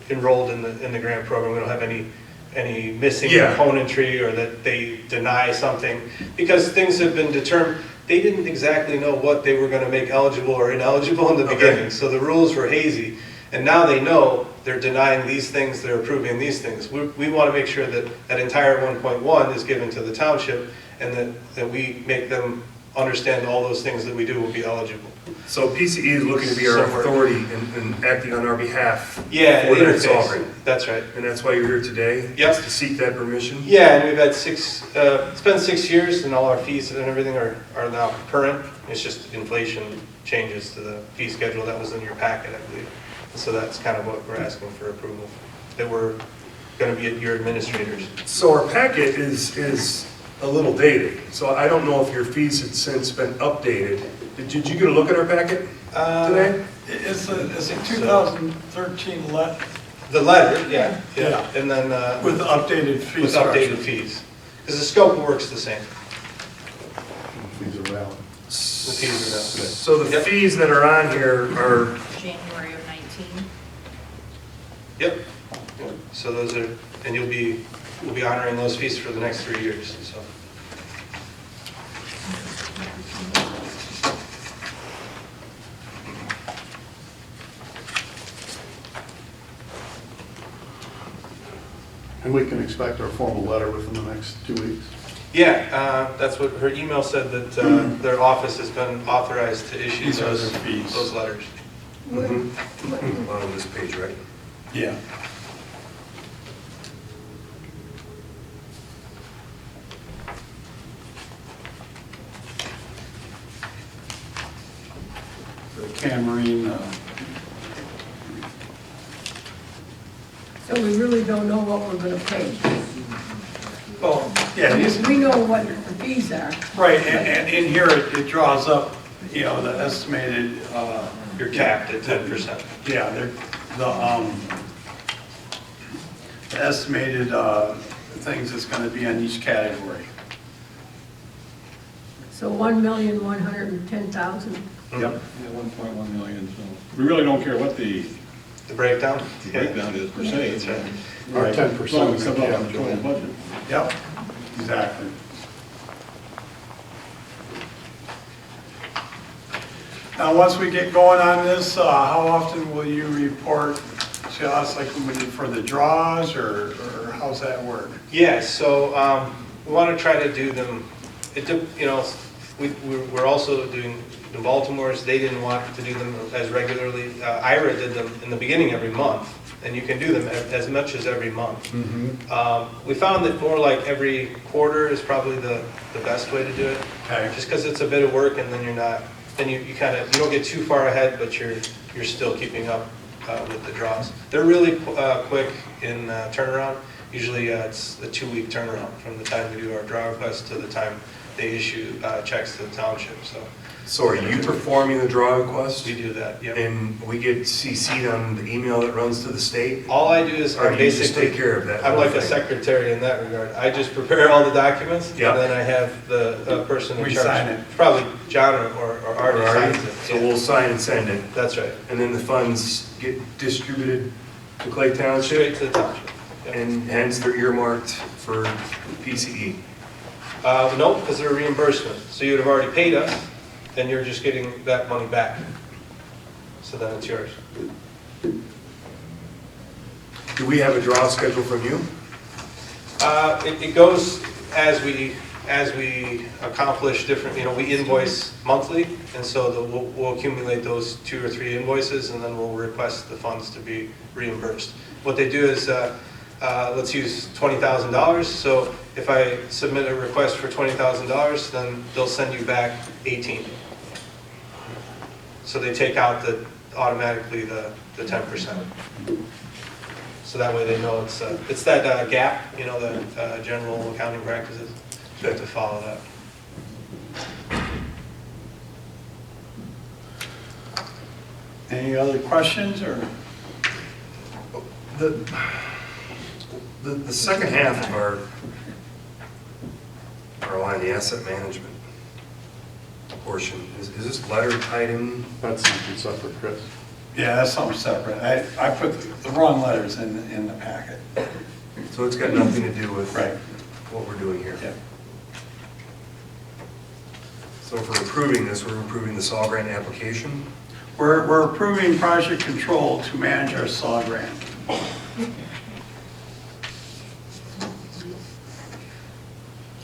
enrolled in the grant program. We don't have any missing componentry or that they deny something, because things have been determined. They didn't exactly know what they were going to make eligible or ineligible in the beginning, so the rules were hazy. And now they know they're denying these things, they're approving these things. We want to make sure that that entire 1.1 is given to the township, and that we make them understand all those things that we do will be eligible. So PCE is looking to be our authority and acting on our behalf. Yeah, for the that interface. SAW grant. That's right. And that's why you're here today? Yep. Just to seek that permission? Yeah, and we've had it's been 6 years, and all our fees and everything are now current. It's just inflation changes to the fee schedule that was in your packet, I believe. And so that's kind of what we're asking for approval, that we're going to be your administrators. So our packet is a little dated. So I don't know if your fees had since been updated. Did you get a look at our packet today? It's a 2013 The letter, yeah. Yeah. And then, with updated fee with structure. updated fees. Because the scope of work's the same. These are valid. The fees are not. So the fees that are on here are, January of 19. Yep. So those are, and we'll be honoring those fees for the next 3 years, so. And we can expect our formal letter within the next 2 weeks. Yeah, that's what her email said, that their office has been authorized to issue These are their fees. those letters. on this page, right? Yeah. The Camarine, So we really don't know what we're gonna pay. well, yeah, these, We know what the fees are. right, and in here it draws up, you know, the estimated, You're capped at 10%. yeah, the estimated, things that's gonna be on each category. So 1,110,000. Yep. Yeah, 1.1 million, so we really don't care what the The breakdown? breakdown is per se. That's right. Our As long 10%. as it comes out of the total budget. Yep, exactly. Now, once we get going on this, how often will you report to us, like when we for the draws, or how's that work? Yeah, so we want to try to do them, you know, we're also doing the Baltimore's, they didn't want to do them as regularly. Ira did them in the beginning every month, and you can do them as much as every month. We found that more like every quarter is probably the best way to do it. Okay. Just because it's a bit of work, and then you're not, then you kind of, you don't get too far ahead, but you're still keeping up with the draws. They're really quick in turnaround. Usually it's a 2-week turnaround from the time we do our draw request to the time they issue checks to the township, So are you performing the draw request? we do that, yep. And we get CC'd on the email that runs to the state? All I do is Or I you just basically, take care of that? I'm whole like a thing? secretary in that regard. I just prepare all the documents, and Yeah. then I have the person in We charge. sign it. Probably John or Artie Or signs Artie? it. So yeah. we'll sign and send it, That's right, and then the funds get distributed to Clay Township, straight to the township. Yep. and hence they're earmarked for PCE. No, because they're a reimbursement. So you would have already paid us, and you're just getting that money back. So then it's yours. Do we have a draw schedule from you? It goes as we accomplish different, you know, we invoice monthly, and so we'll accumulate those 2 or 3 invoices, and then we'll request the funds to be reimbursed. What they do is, let's use $20,000. So if I submit a request for $20,000, then they'll send you back 18. So they take out automatically the 10%. So that way they know it's that gap, you know, the general accounting practices. You have to follow that. Any other questions, or? The second half of our line, the asset management portion, is this letter tied in? That's something separate, Chris. Yeah, that's something separate. I put the wrong letters in the packet. So it's got nothing to do with Right. what we're doing here? Yeah. So if we're approving this, we're approving the SAW grant application? We're approving project control to manage our SAW grant.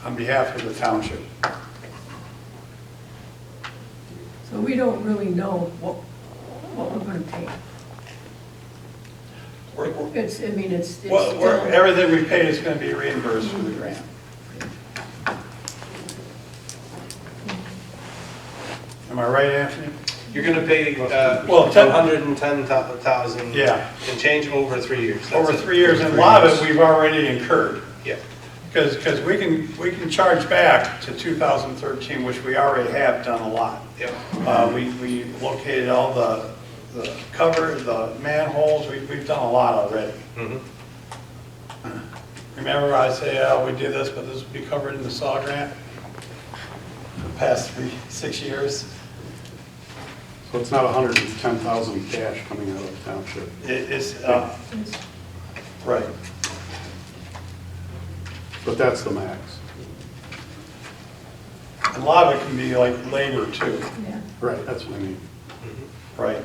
On behalf of the township. So we don't really know what we're gonna pay. It's still. Everything we pay is going to be reimbursed through the grant. Am I right, Anthony? You're going to pay Well, 110,000 Yeah. and change over 3 years. That's Over it. 3 years, and a lot of it we've already incurred. Yeah. Because we can charge back to 2013, which we already have done a lot. Yep. We located all the cover, the manholes, we've done a lot already. Remember I say, we did this, but this will be covered in the SAW grant? The past 6 years. So it's not 110,000 cash coming out of the township? It's, right. But that's the max. A lot of it can be like labor too, Yeah. Right, that's what I mean. right?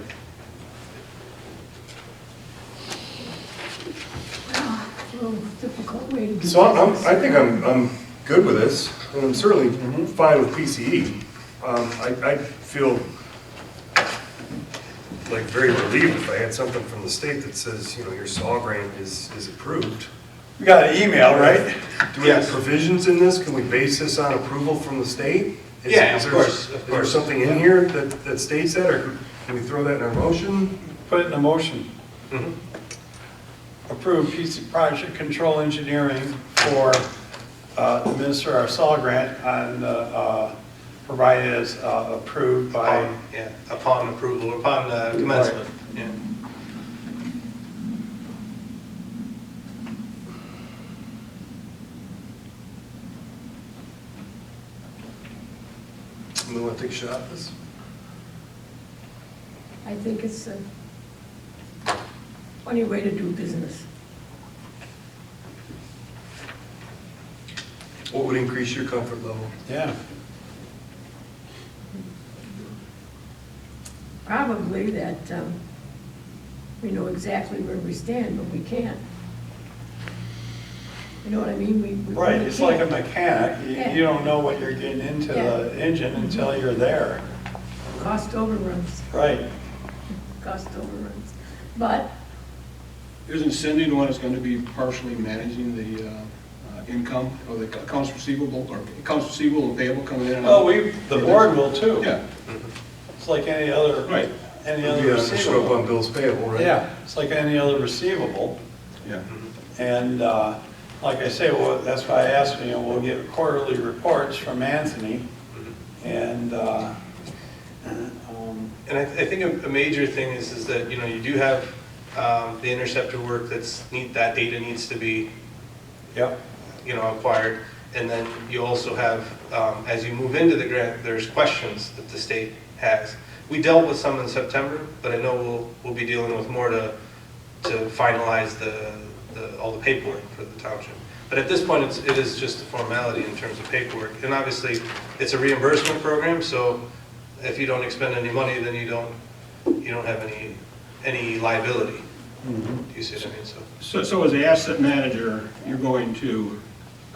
A little difficult way to do So business. I think I'm good with this, and I'm certainly fine with PCE. I feel like very relieved if I had something from the state that says, your SAW grant is approved. We got an email, right? Do we have provisions in this? Can we base this on approval from the state? Yeah, Is of there- course, of Is there course. something in here that states that, or can we throw that in our motion? Put it in a motion. Mhm. Approve PC project control engineering for administer our SAW grant on, provided as approved by, Upon approval, upon commencement, yeah. We want to take a shot at this? I think it's a funny way to do business. What would increase your comfort level? yeah. Probably that we know exactly where we stand, but we can't. You know what I mean? We Right, really it's like a can't. mechanic. Yeah. You don't know what you're getting into the engine until you're there. Cost overruns, Right. cost overruns. But Isn't Cindy the one that's going to be partially managing the income or the accounts receivable and payable coming in and out? Well, the board will too. Yeah, It's like any other, right, any other Yeah, show up receivable. on bills payable, right? Yeah, it's like any other receivable. yeah. And like I say, well, that's why I asked, we'll get quarterly reports from Anthony. And, And I think a major thing is that, you do have the interceptor work that data needs to be, yep, acquired. And then you also have, as you move into the grant, there's questions that the state has. We dealt with some in September, but I know we'll be dealing with more to finalize all the paperwork for the township. But at this point, it is just a formality in terms of paperwork. And obviously, it's a reimbursement program, so if you don't expend any money, then you don't have any liability. You see what I mean? So as the asset manager, you're going to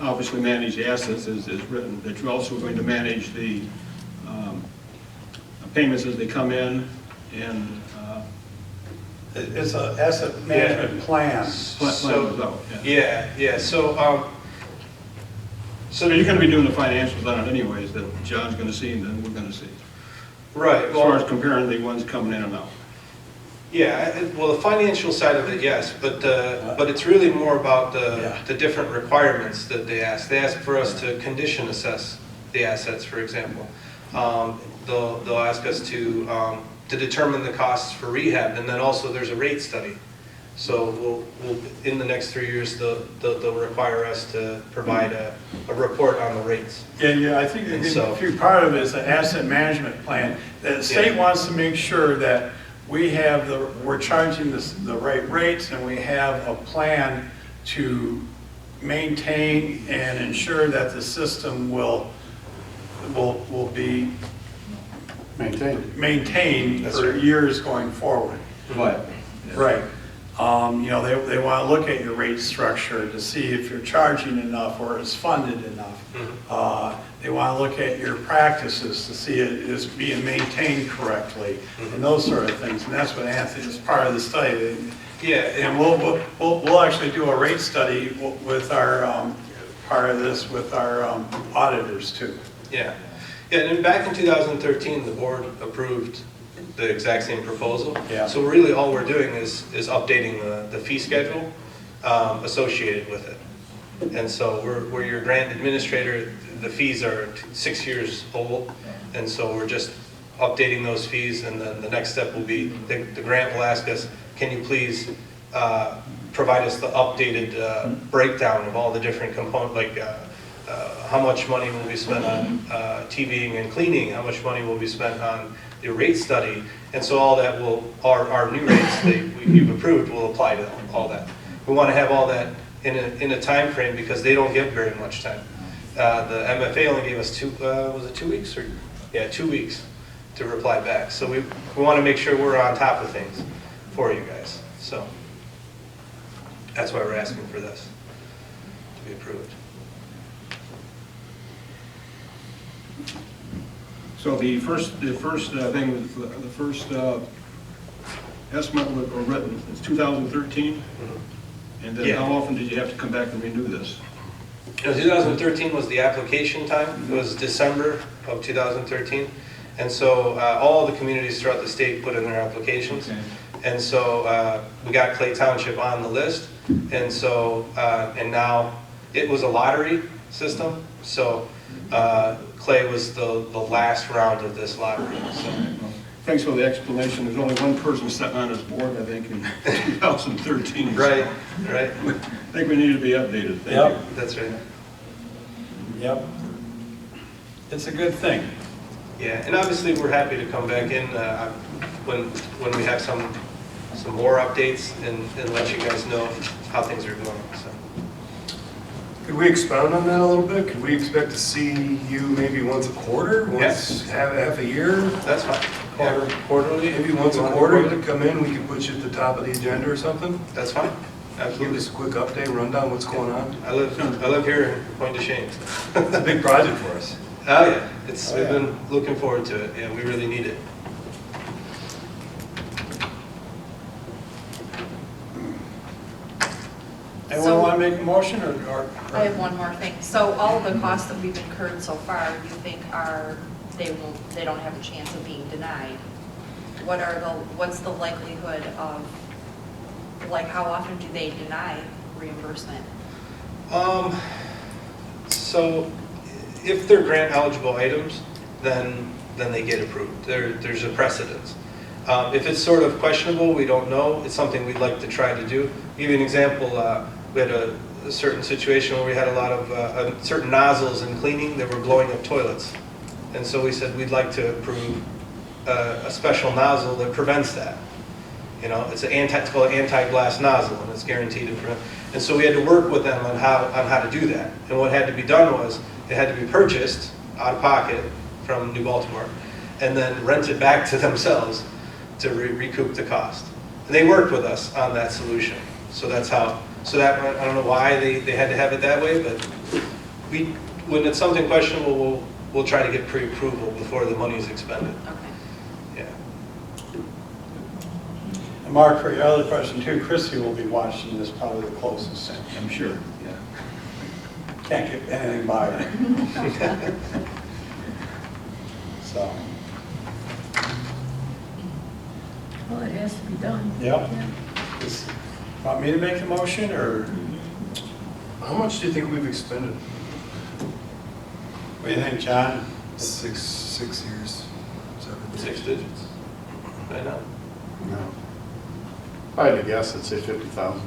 obviously manage the assets as written, but you're also going to manage the payments as they come in, and it's an asset management plan. plan goes out. Yeah. Yeah, so So you're going to be doing the financials on it anyways, that John's going to see and then we're going to see. right, As far well, as comparing the ones coming in and out. yeah, well, the financial side of it, yes, but it's really more about the different requirements that they ask. They ask for us to condition assess the assets, for example. They'll ask us to determine the costs for rehab, and then also there's a rate study. So we'll in the next 3 years, they'll require us to provide a report on the rates. Yeah, I think So- a few part of it is the asset management plan. The state wants to make sure that we're charging the right rates, and we have a plan to maintain and ensure that the system will be maintained for years going forward. But Right. They want to look at your rate structure to see if you're charging enough or it's funded enough. They want to look at your practices to see it is being maintained correctly and those sort of things. And that's what Anthony is part of the study. Yeah, And we'll actually do a rate study with our, part of this with our auditors too. yeah. Yeah, and back in 2013, the board approved the exact same proposal. Yeah. So really, all we're doing is updating the fee schedule associated with it. And so we're your grant administrator, the fees are 6 years old, and so we're just updating those fees, and then the next step will be, the grant will ask us, can you please provide us the updated breakdown of all the different components, like how much money will be spent on TVing and cleaning, how much money will be spent on the rate study, and so all that will, our new rates that you've approved will apply to all that. We want to have all that in a time frame because they don't give very much time. The MFA only gave us was it 2 weeks? Or, yeah, 2 weeks to reply back. So we want to make sure we're on top of things for you guys. So that's why we're asking for this to be approved. So the first thing, the first estimate or written is 2013? And then Yeah. how often did you have to come back and renew this? 2013 was the application time. It was December of 2013. And so all the communities throughout the state put in their applications. Okay. And so we got Clay Township on the list. And so, and now it was a lottery system. So Clay was the last round of this lottery. So. Thanks for the explanation. There's only one person sitting on this board, I think, in 2013. Right. I think we need to be updated. Thank you. That's right. Yep. It's a good thing. Yeah, and obviously we're happy to come back in when we have some more updates and let you guys know how things are going. So. Could we expound on that a little bit? Could we expect to see you maybe once a quarter, once half a year? That's fine. Quarterly. Maybe once a quarter to come in, we could put you at the top of the agenda or something? That's fine. Give Absolutely. us a quick update, rundown, what's going on? I live here in Point de Chene. It's a big project for us. Oh yeah, we've been looking forward to it. Yeah, we really need it. Anyone want to make a motion or? I have one more thing. So all of the costs that we've incurred so far, you think they don't have a chance of being denied? What's the likelihood of, like, how often do they deny reimbursement? So if they're grant eligible items, then they get approved. There's a precedence. If it's sort of questionable, we don't know, it's something we'd like to try to do. I'll give you an example. We had a certain situation where we had a lot of certain nozzles in cleaning that were blowing up toilets. And so we said we'd like to approve a special nozzle that prevents that. You know, it's called an anti-blast nozzle, and it's guaranteed to prevent. And so we had to work with them on how to do that. And what had to be done was it had to be purchased out of pocket from New Baltimore, and then rented back to themselves to recoup the cost. And they worked with us on that solution. So that's how. So that I don't know why they had to have it that way, but when it's something questionable, we'll try to get pre-approval before the money is expended. Okay. Yeah. And Mark, for your other question too, Chrissy will be watching this probably the closest. I'm sure, yeah. Can't get anything by her. So, Well, it has to be done. yep. Yeah. Want me to make the motion or How much do you think we've expended? what do you think, John? 6 years, 7. 6 digits. I know. No. If I had to guess, I'd say 50,000.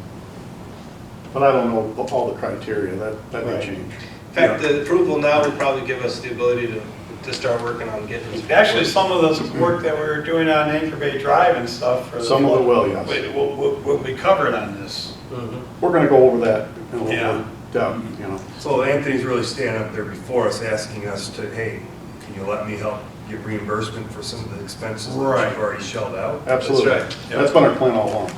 But I don't know all the criteria, that may Right. change. In fact, the approval now will probably give us the ability to start working on getting this. Actually, some of the work that we were doing on Anchor Bay Drive and stuff. For Some of it will, yes. Will be covered on this. We're gonna go over that in a little Yeah. more depth, you know. So Anthony's really standing up there before us, asking us to, hey, can you let me help get reimbursement for some of the expenses that Right. you've already shelled out? Absolutely. right. Yep. That's been our plan all along.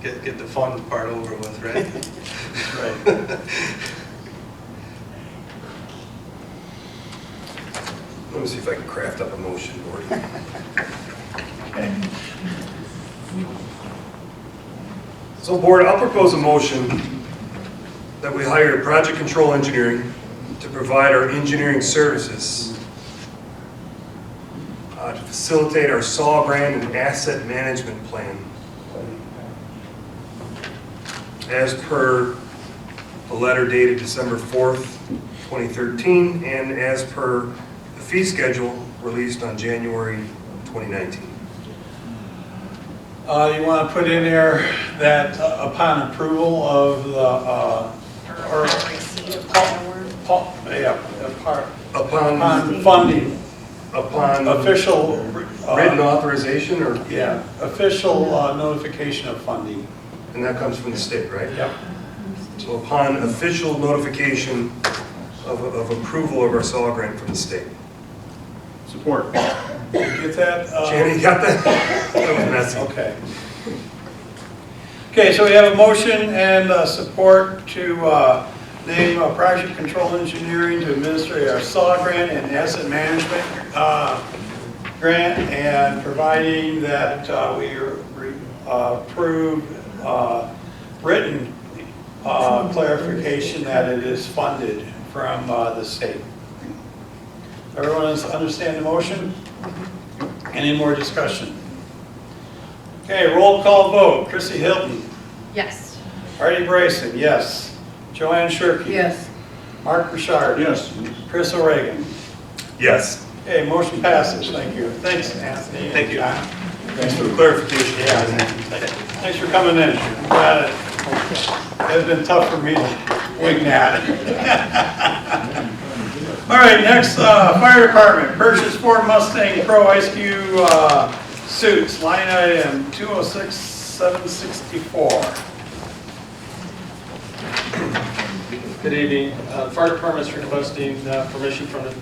Get the fun part over with, right? Right. Let me see if I can craft up a motion for you. So board, I'll propose a motion that we hire Project Control Engineering to provide our engineering services to facilitate our SAW grant and asset management plan as per a letter dated December 4th, 2013, and as per the fee schedule released on January 2019. You want to put in there that upon approval of the, Or receipt of upon funding, Upon official, written authorization, or, yeah, official notification of funding. and that comes from the state, right? Yep. So upon official notification of approval of our SAW grant from the state. Support. Did you get that? Shannon, you got that? That was messy. Okay. Okay, so we have a motion and support to name Project Control Engineering to administer our SAW grant and asset management grant, and providing that we approve written clarification that it is funded from the state. Everyone understand the motion? Any more discussion? Okay, roll call vote. Chrissy Hilton. Yes. Artie Bryson, yes. Joanne Shirkey. Yes. Mark Bouchard. Yes. Chris O'Regan. Yes. Okay, motion passes. Thank you. Thanks, Anthony. Thank you. Thanks for the clarification. Yeah. Thanks for coming in. Glad it. It's been tough for me to wing that. All right, next, fire department, purchase Ford Mustang Pro Ice Cube suits, line item 206764. Good evening. Fire Department's requesting permission from the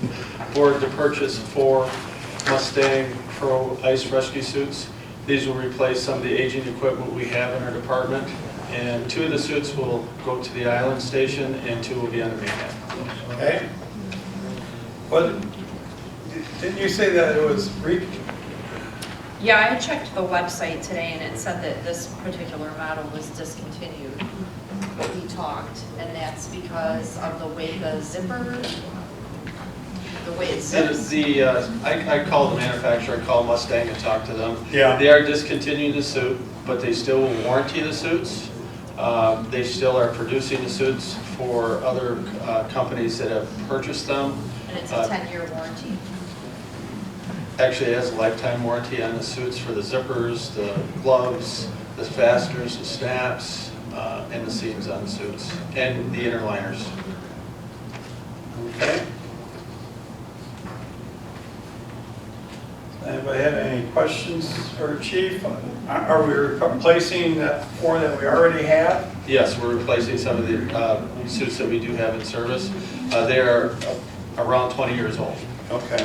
board to purchase 4 Mustang Pro Ice Rescue Suits. These will replace some of the aging equipment we have in our department, and 2 of the suits will go to the island station and 2 will be on the mainland. Okay. What, didn't you say that it was Yeah, I checked the website today and it said that this particular model was discontinued. We talked, and that's because of the way the zipper, the way it zips. I called the manufacturer, I called Mustang and talked to them. Yeah. They are discontinuing the suit, but they still will warranty the suits. They still are producing the suits for other companies that have purchased them. And it's a 10-year warranty. Actually, it has a lifetime warranty on the suits for the zippers, the gloves, the fasteners, the snaps, and the seams on the suits, and the inner liners. Okay. Anybody have any questions for Chief? Are we replacing that 4 that we already have? Yes, we're replacing some of the suits that we do have in service. They are around 20 years old. Okay.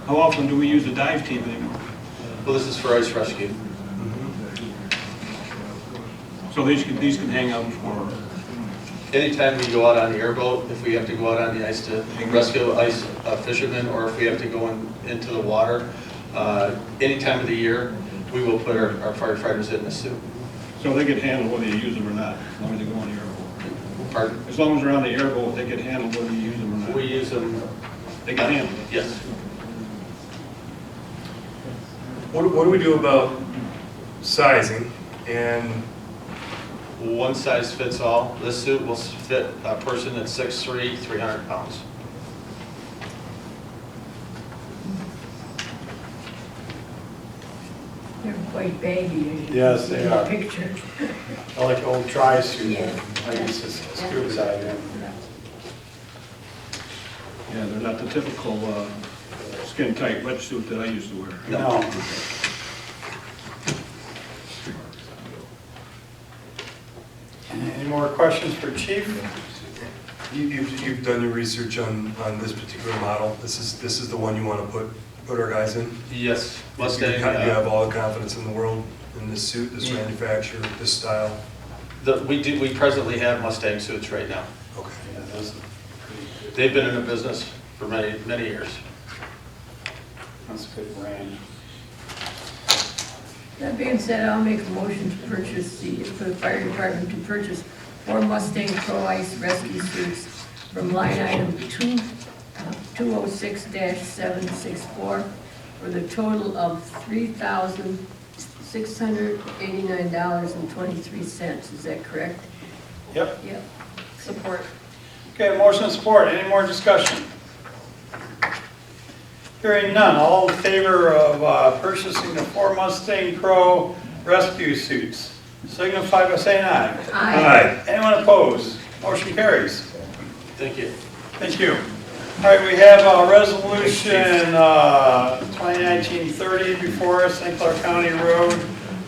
How often do we use the dive team anymore? Well, this is for ice rescue. So these can hang out for, Anytime we go out on the airboat, if we have to go out on the ice to rescue ice fishermen, or if we have to go into the water, any time of the year, we will put our firefighters in the suit. so they get handled whether you use them or not, as long as they go on the airboat. Pardon? As long as they're on the airboat, they get handled whether you use them or not. We use them. They get handled. Yes. What do we do about sizing and One size fits all. This suit will fit a person that's 6'3", 300 pounds. They're quite baggy. as you Yes, can they see in the are. Picture. I like old dry suit. Yeah. I used to scuba dive in. Yeah, they're not the typical skin-tight wetsuit that I used to wear. No. Any more questions for Chief? you've done your research on this particular model? This is the one you want to put our guys in? Yes, You Mustang. have all the confidence in the world in this suit, this manufacturer, this style? We presently have Mustang suits right now. Okay. Yeah, those are They've been in the business for many, many years. that's a good brand. That being said, I'll make a motion to purchase for the fire department to purchase 4 Mustang Pro Ice Rescue Suits from line item 206-764 for the total of $3,000, $689.23. Is that correct? Yep. Yep. Support. Okay, motion and support. Any more discussion? Hearing none. All in favor of purchasing the 4 Mustang Pro rescue suits, signify by saying aye. Aye. Anyone opposed? Motion carries. Thank you. Thank you. All right, we have resolution 2019-30 before us, St. Clair County Road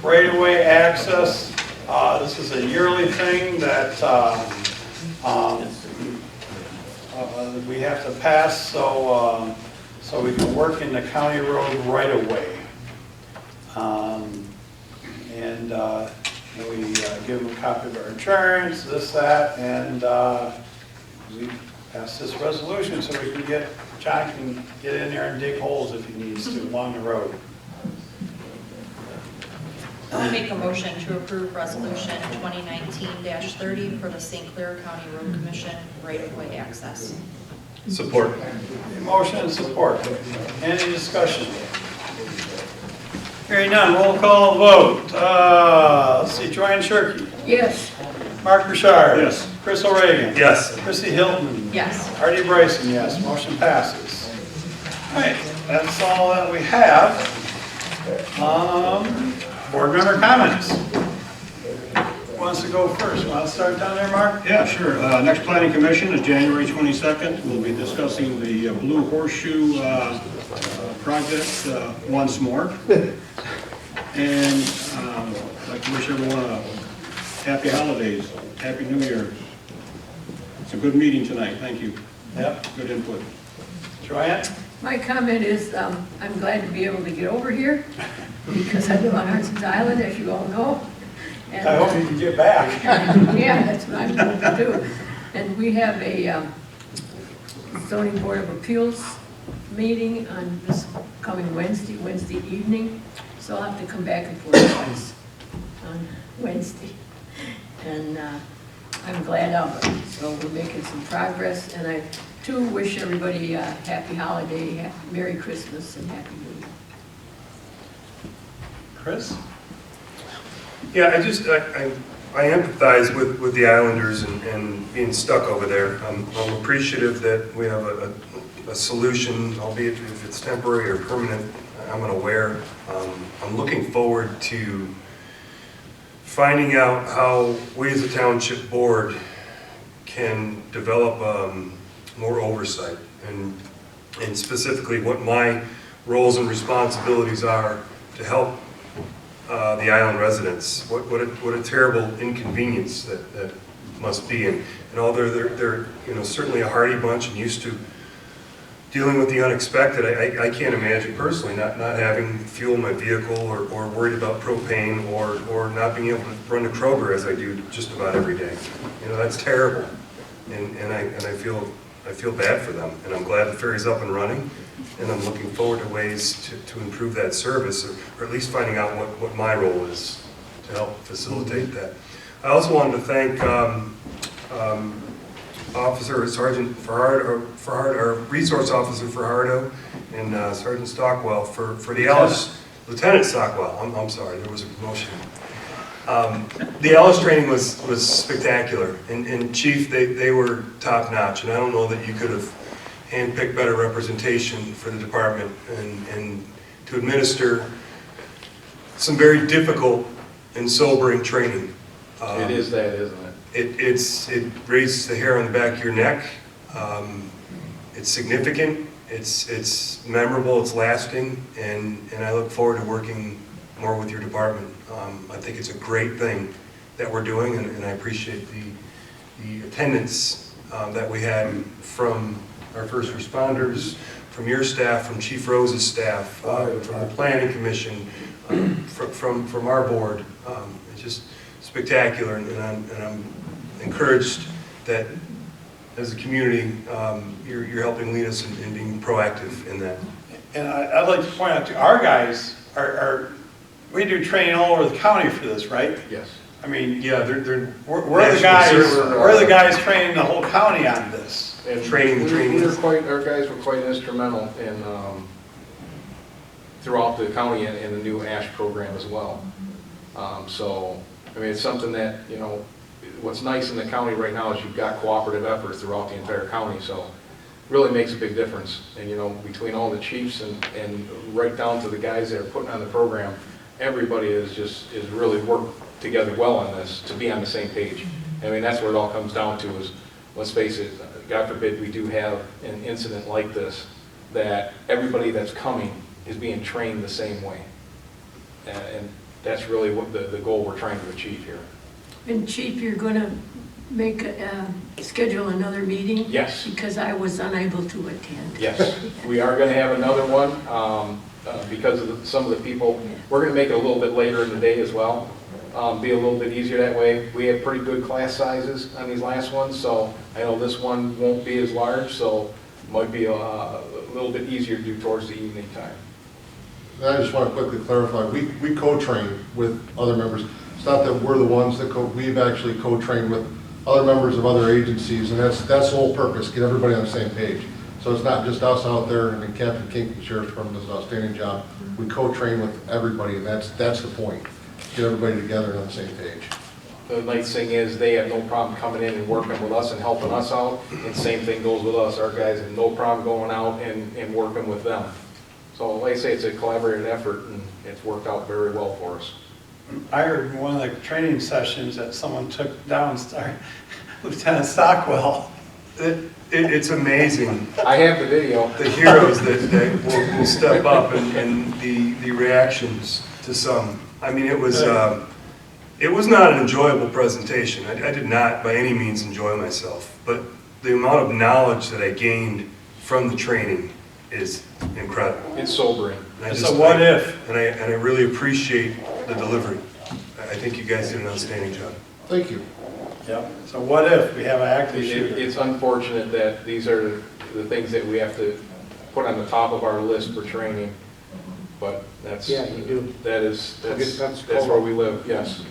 right-of-way access. This is a yearly thing that we have to pass so we can work in the county road right-of-way. And we give them a copy of our insurance, this, that, and we pass this resolution so we can John can get in there and dig holes if he needs to along the road. I'll make a motion to approve resolution 2019-30 for the St. Clair County Road Commission right-of-way access. Support. Motion and support. Any discussion? Hearing none, roll call vote. Let's see, Joanne Shirkey. Yes. Mark Bouchard. Yes. Chris O'Regan. Yes. Chrissy Hilton. Yes. Artie Bryson, yes. Motion passes. All right, that's all that we have. Board member comments. Who wants to go first? Want to start down there, Mark? Yeah, sure. Next planning commission is January 22nd. We'll be discussing the Blue Horseshoe project once more. And I'd like to wish everyone a happy holidays, happy New Year. It's a good meeting tonight. Thank you. Yep. Good input. Joanne? My comment is, I'm glad to be able to get over here because I live on Harson's Island, as you all know. And, I hope you can get back. yeah, that's what I'm going to do. And we have a zoning board of appeals meeting on this coming Wednesday evening. So I'll have to come back and forth twice on Wednesday. And I'm glad of it. So we're making some progress. And I, too, wish everybody a happy holiday, Merry Christmas, and Happy New Year. Chris? Yeah, I empathize with the Islanders and being stuck over there. I'm appreciative that we have a solution, albeit if it's temporary or permanent, I'm unaware. I'm looking forward to finding out how we as a township board can develop more oversight and specifically what my roles and responsibilities are to help the island residents. What a terrible inconvenience that must be. And although they're certainly a hardy bunch and used to dealing with the unexpected, I can't imagine personally not having fuel in my vehicle or worried about propane or not being able to run to Kroger as I do just about every day. That's terrible. And I feel bad for them. And I'm glad the ferry's up and running. And I'm looking forward to ways to improve that service, or at least finding out what my role is to help facilitate that. I also wanted to thank Officer Sergeant Farhard, our resource officer Farhardo, and Sergeant Stockwell for the Alice, Lieutenant Stockwell. I'm sorry, there was a promotion. The Alice training was spectacular, and Chief, they were top notch, and I don't know that you could have handpicked better representation for the department and to administer some very difficult and sobering training. It is that, isn't it? It raises the hair on the back of your neck. It's significant. It's memorable. It's lasting, and I look forward to working more with your department. I think it's a great thing that we're doing, and I appreciate the attendance that we had from our first responders, from your staff, from Chief Rose's staff, from the Planning Commission, from our board. It's just spectacular, and I'm encouraged that as a community, you're helping lead us in being proactive in that. And I'd like to point out to our guys, we do training all over the county for this, right? Yes. I mean, Yeah, we're the guys. We're the guys training the whole county on this. And training. Our guys were quite instrumental in throughout the county and the new ASH program as well. So, I mean, it's something that, you know, what's nice in the county right now is you've got cooperative efforts throughout the entire county, so really makes a big difference. And, you know, between all the chiefs and right down to the guys that are putting on the program, everybody is really worked together well on this to be on the same page. I mean, that's what it all comes down to is, let's face it, God forbid we do have an incident like this, that everybody that's coming is being trained the same way. And that's really what the goal we're trying to achieve here. And Chief, you're going to schedule another meeting? Yes. Because I was unable to attend. Yes, we are going to have another one because of some of the people. We're going to make it a little bit later in the day as well. Be a little bit easier that way. We have pretty good class sizes on these last ones, so I know this one won't be as large, so it might be a little bit easier to do towards the evening time. And I just want to quickly clarify, we co-train with other members. It's not that we're the ones that we've actually co-trained with other members of other agencies, and that's the whole purpose, get everybody on the same page. So it's not just us out there, and then Captain King, the Sheriff's Department, does an outstanding job. We co-train with everybody, and that's the point. Get everybody together on the same page. The nice thing is they have no problem coming in and working with us and helping us out, and same thing goes with us. Our guys have no problem going out and working with them. So like I say, it's a collaborative effort, and it's worked out very well for us. I heard in one of the training sessions that someone took down Lieutenant Stockwell. It's amazing. I have the video. The heroes that will step up and the reactions to some. I mean, it was not an enjoyable presentation. I did not by any means enjoy myself, but the amount of knowledge that I gained from the training is incredible. It's sobering. So what if? And I really appreciate the delivery. I think you guys did an outstanding job. Thank you. Yep. So what if we have an active shooter? It's unfortunate that these are the things that we have to put on the top of our list for training, but that's that's where we live. Yes,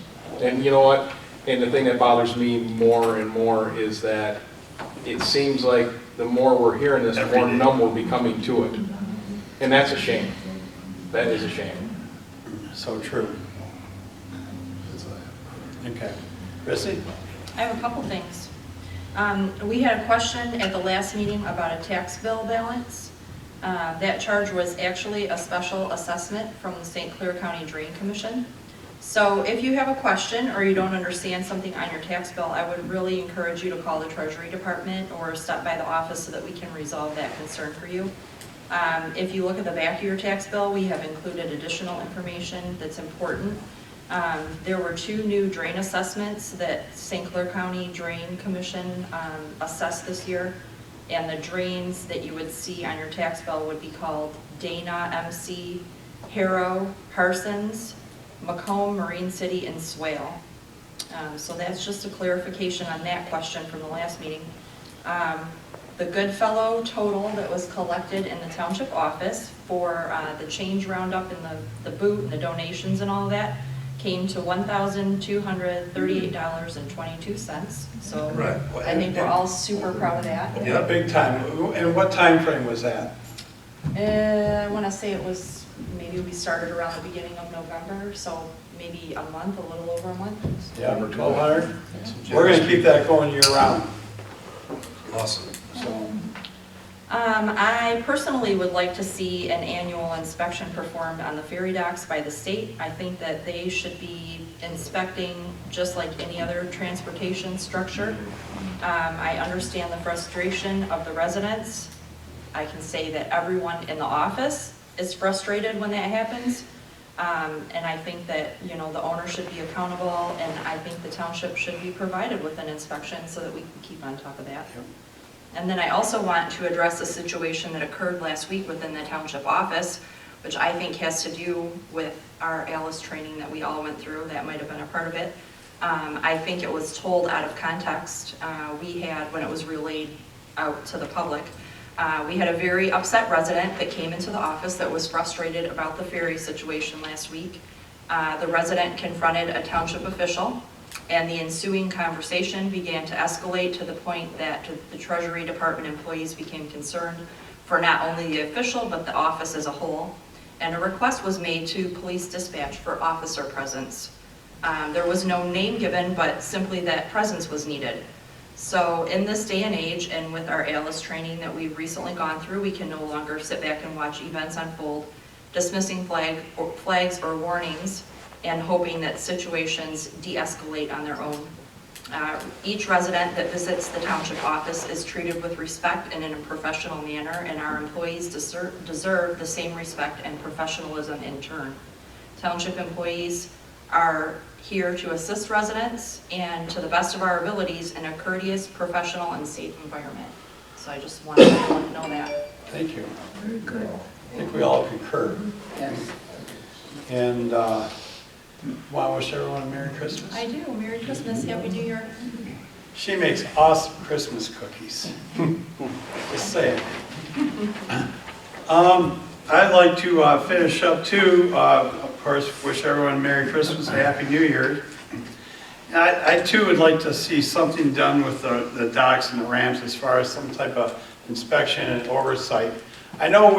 and you know what? And the thing that bothers me more and more is that it seems like the more we're hearing this, the more numb we're becoming to it, and that's a shame. That is a shame. So true. Okay, Chrissy? I have a couple things. We had a question at the last meeting about a tax bill balance. That charge was actually a special assessment from the St. Clair County Drain Commission. So if you have a question or you don't understand something on your tax bill, I would really encourage you to call the Treasury Department or stop by the office so that we can resolve that concern for you. If you look at the back of your tax bill, we have included additional information that's important. There were 2 new drain assessments that St. Clair County Drain Commission assessed this year, and the drains that you would see on your tax bill would be called Dana, MC, Harrow, Parsons, Macomb, Marine City, and Swale. So that's just a clarification on that question from the last meeting. The Goodfellow total that was collected in the township office for the change roundup and the boot and the donations and all of that came to $1,238.22. So Right. I think we're all super proud of that. Yeah, big time. And what time frame was that? I want to say it was, maybe we started around the beginning of November, so maybe a month, a little over a month. Yeah, over 1,200. We're going to keep that going year round. Awesome. So. I personally would like to see an annual inspection performed on the ferry docks by the state. I think that they should be inspecting just like any other transportation structure. I understand the frustration of the residents. I can say that everyone in the office is frustrated when that happens. And I think that, you know, the owner should be accountable, and I think the township should be provided with an inspection so that we can keep on top of that. Yep. And then I also want to address a situation that occurred last week within the township office, which I think has to do with our ALICE training that we all went through. That might have been a part of it. I think it was told out of context. We had, when it was relayed out to the public, we had a very upset resident that came into the office that was frustrated about the ferry situation last week. The resident confronted a township official, and the ensuing conversation began to escalate to the point that the Treasury Department employees became concerned for not only the official but the office as a whole. and a request was made to police dispatch for officer presence. There was no name given, but simply that presence was needed. So in this day and age, and with our ALIS training that we've recently gone through, we can no longer sit back and watch events unfold, dismissing flags or warnings, and hoping that situations de-escalate on their own. Each resident that visits the township office is treated with respect and in a professional manner, and our employees deserve the same respect and professionalism in turn. Township employees are here to assist residents and to the best of our abilities in a courteous, professional, and safe environment. So I just wanted everyone to know that. Thank you. Very good. I think we all concur. Yes. And want to wish everyone a Merry Christmas. I do. Merry Christmas. Happy New Year. She makes awesome Christmas cookies. Just saying. I'd like to finish up too. Of course, wish everyone Merry Christmas and Happy New Year. I too would like to see something done with the docks and the ramps as far as some type of inspection and oversight. I know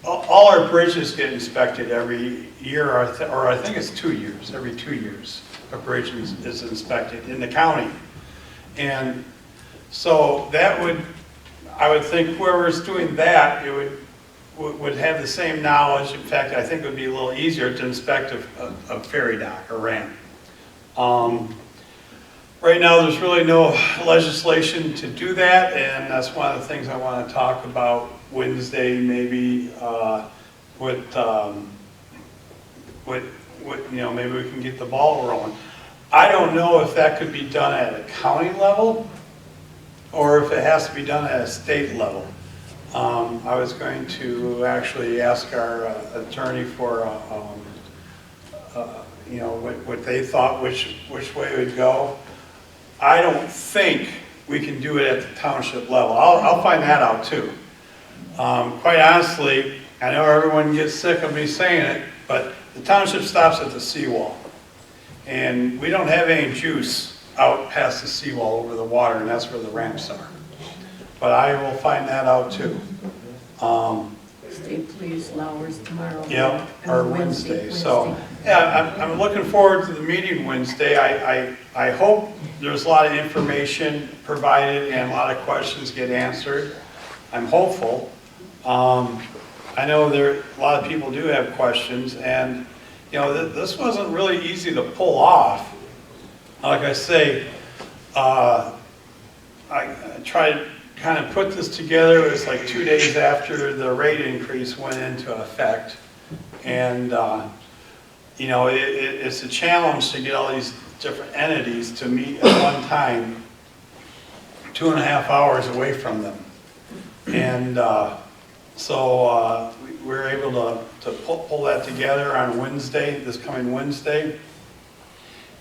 all our bridges get inspected every year, or I think it's 2 years. Every 2 years, a bridge is inspected in the county. And so that I would think whoever's doing that, it would have the same knowledge. In fact, I think it would be a little easier to inspect a ferry dock or ramp. Right now, there's really no legislation to do that, and that's one of the things I want to talk about Wednesday, maybe maybe we can get the ball rolling. I don't know if that could be done at a county level or if it has to be done at a state level. I was going to actually ask our attorney for what they thought which way it would go. I don't think we can do it at the township level. I'll find that out too. Quite honestly, I know everyone gets sick of me saying it, but the township stops at the seawall. And we don't have any juice out past the seawall over the water, and that's where the ramps are. But I will find that out too. State police hours tomorrow. Yep, or Wednesday. So, yeah, I'm looking forward to the meeting Wednesday. I hope there's a lot of information provided and a lot of questions get answered. I'm hopeful. I know a lot of people do have questions, and this wasn't really easy to pull off. Like I say, I tried to kind of put this together. It was like 2 days after the rate increase went into effect, and it's a challenge to get all these different entities to meet at one time, 2.5 hours away from them, and so we were able to pull that together on Wednesday, this coming Wednesday,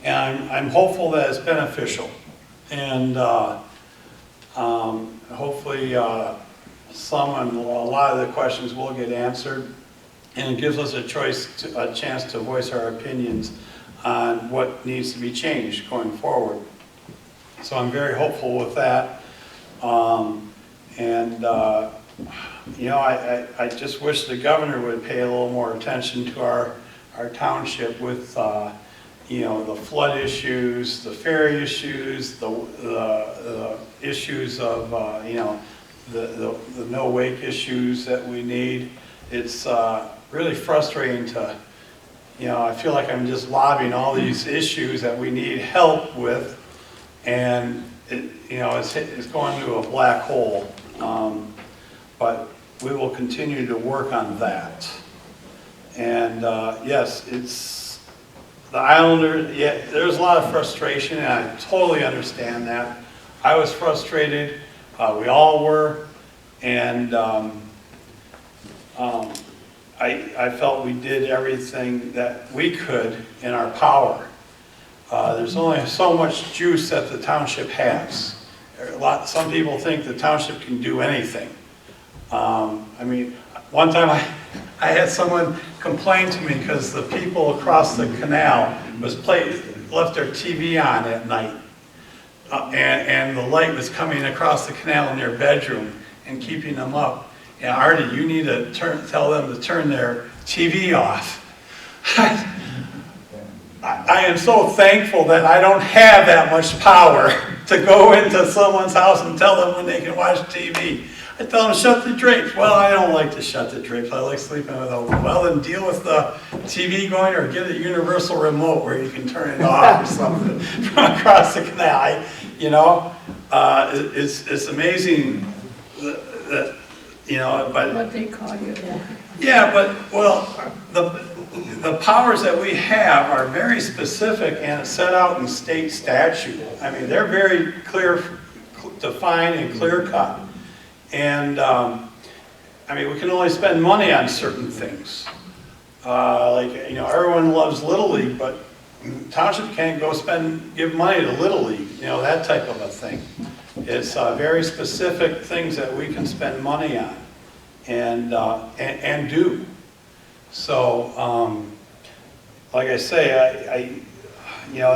and I'm hopeful that it's beneficial, and hopefully some and a lot of the questions will get answered, and it gives us a chance to voice our opinions on what needs to be changed going forward. So I'm very hopeful with that, I just wish the governor would pay a little more attention to our township with the flood issues, the ferry issues, the issues of the no wake issues that we need. It's really frustrating to, I feel like I'm just lobbying all these issues that we need help with, and it's going to a black hole. But we will continue to work on that. And yes, it's the Islanders. Yeah, there's a lot of frustration, and I totally understand that. I was frustrated. We all were, and I felt we did everything that we could in our power. There's only so much juice that the township has. Some people think the township can do anything. One time I had someone complain to me because the people across the canal left their TV on at night, and the light was coming across the canal in their bedroom and keeping them up. yeah, Artie, you need to tell them to turn their TV off. I am so thankful that I don't have that much power to go into someone's house and tell them when they can watch TV. I tell them to shut the drapes. Well, I don't like to shut the drapes. I like sleeping with open. Well, then deal with the TV going, or get a universal remote where you can turn it off or something from across the canal. You know, it's amazing that, you know, but What they call you. yeah, but, well, the powers that we have are very specific and set out in state statute. I mean, they're very clear, defined and clear cut. And, I mean, we can only spend money on certain things. Like, you know, everyone loves Little League, but township can't go give money to Little League, you know, that type of a thing. It's very specific things that we can spend money on and do. So, like I say, you know,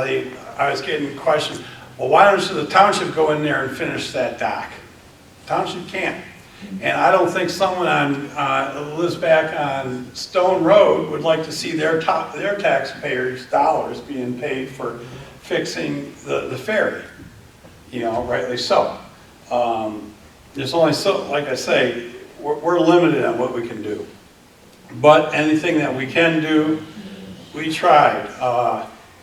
I was getting questions, well, why don't the township go in there and finish that dock? Township can't. And I don't think someone who lives back on Stone Road would like to see their taxpayers' dollars being paid for fixing the ferry. You know, rightly so. There's only so, like I say, we're limited on what we can do. But anything that we can do, we tried.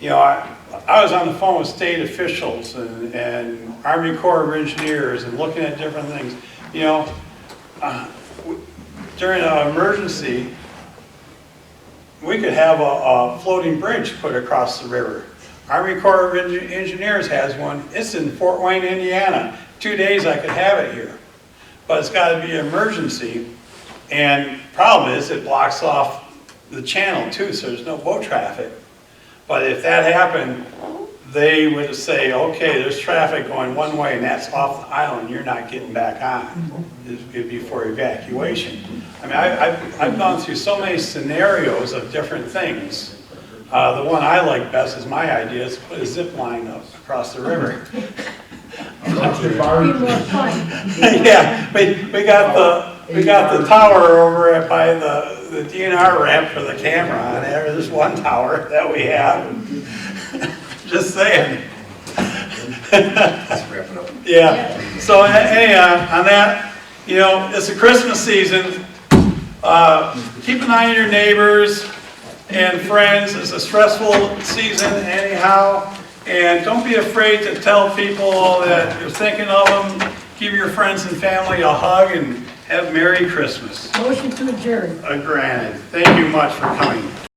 You know, I was on the phone with state officials and Army Corps of Engineers and looking at different things. You know, during an emergency, we could have a floating bridge put across the river. Army Corps of Engineers has one. It's in Fort Wayne, Indiana. 2 days I could have it here. But it's got to be an emergency. And problem is it blocks off the channel too, so there's no boat traffic. But if that happened, they would say, okay, there's traffic going one way and that's off the island, you're not getting back on. It'd be for evacuation. I mean, I've gone through so many scenarios of different things. The one I like best is my idea is to put a zip line up across the river. Yeah, we got the tower over by the DNR ramp for the camera on there. There's one tower that we have. Just saying. Let's wrap it up. Yeah. So anyhow, on that, you know, it's the Christmas season. Keep an eye on your neighbors and friends. It's a stressful season anyhow. And don't be afraid to tell people that you're thinking of them. Give your friends and family a hug and have Merry Christmas. Motion to adjourn. Granted. Thank you much for coming.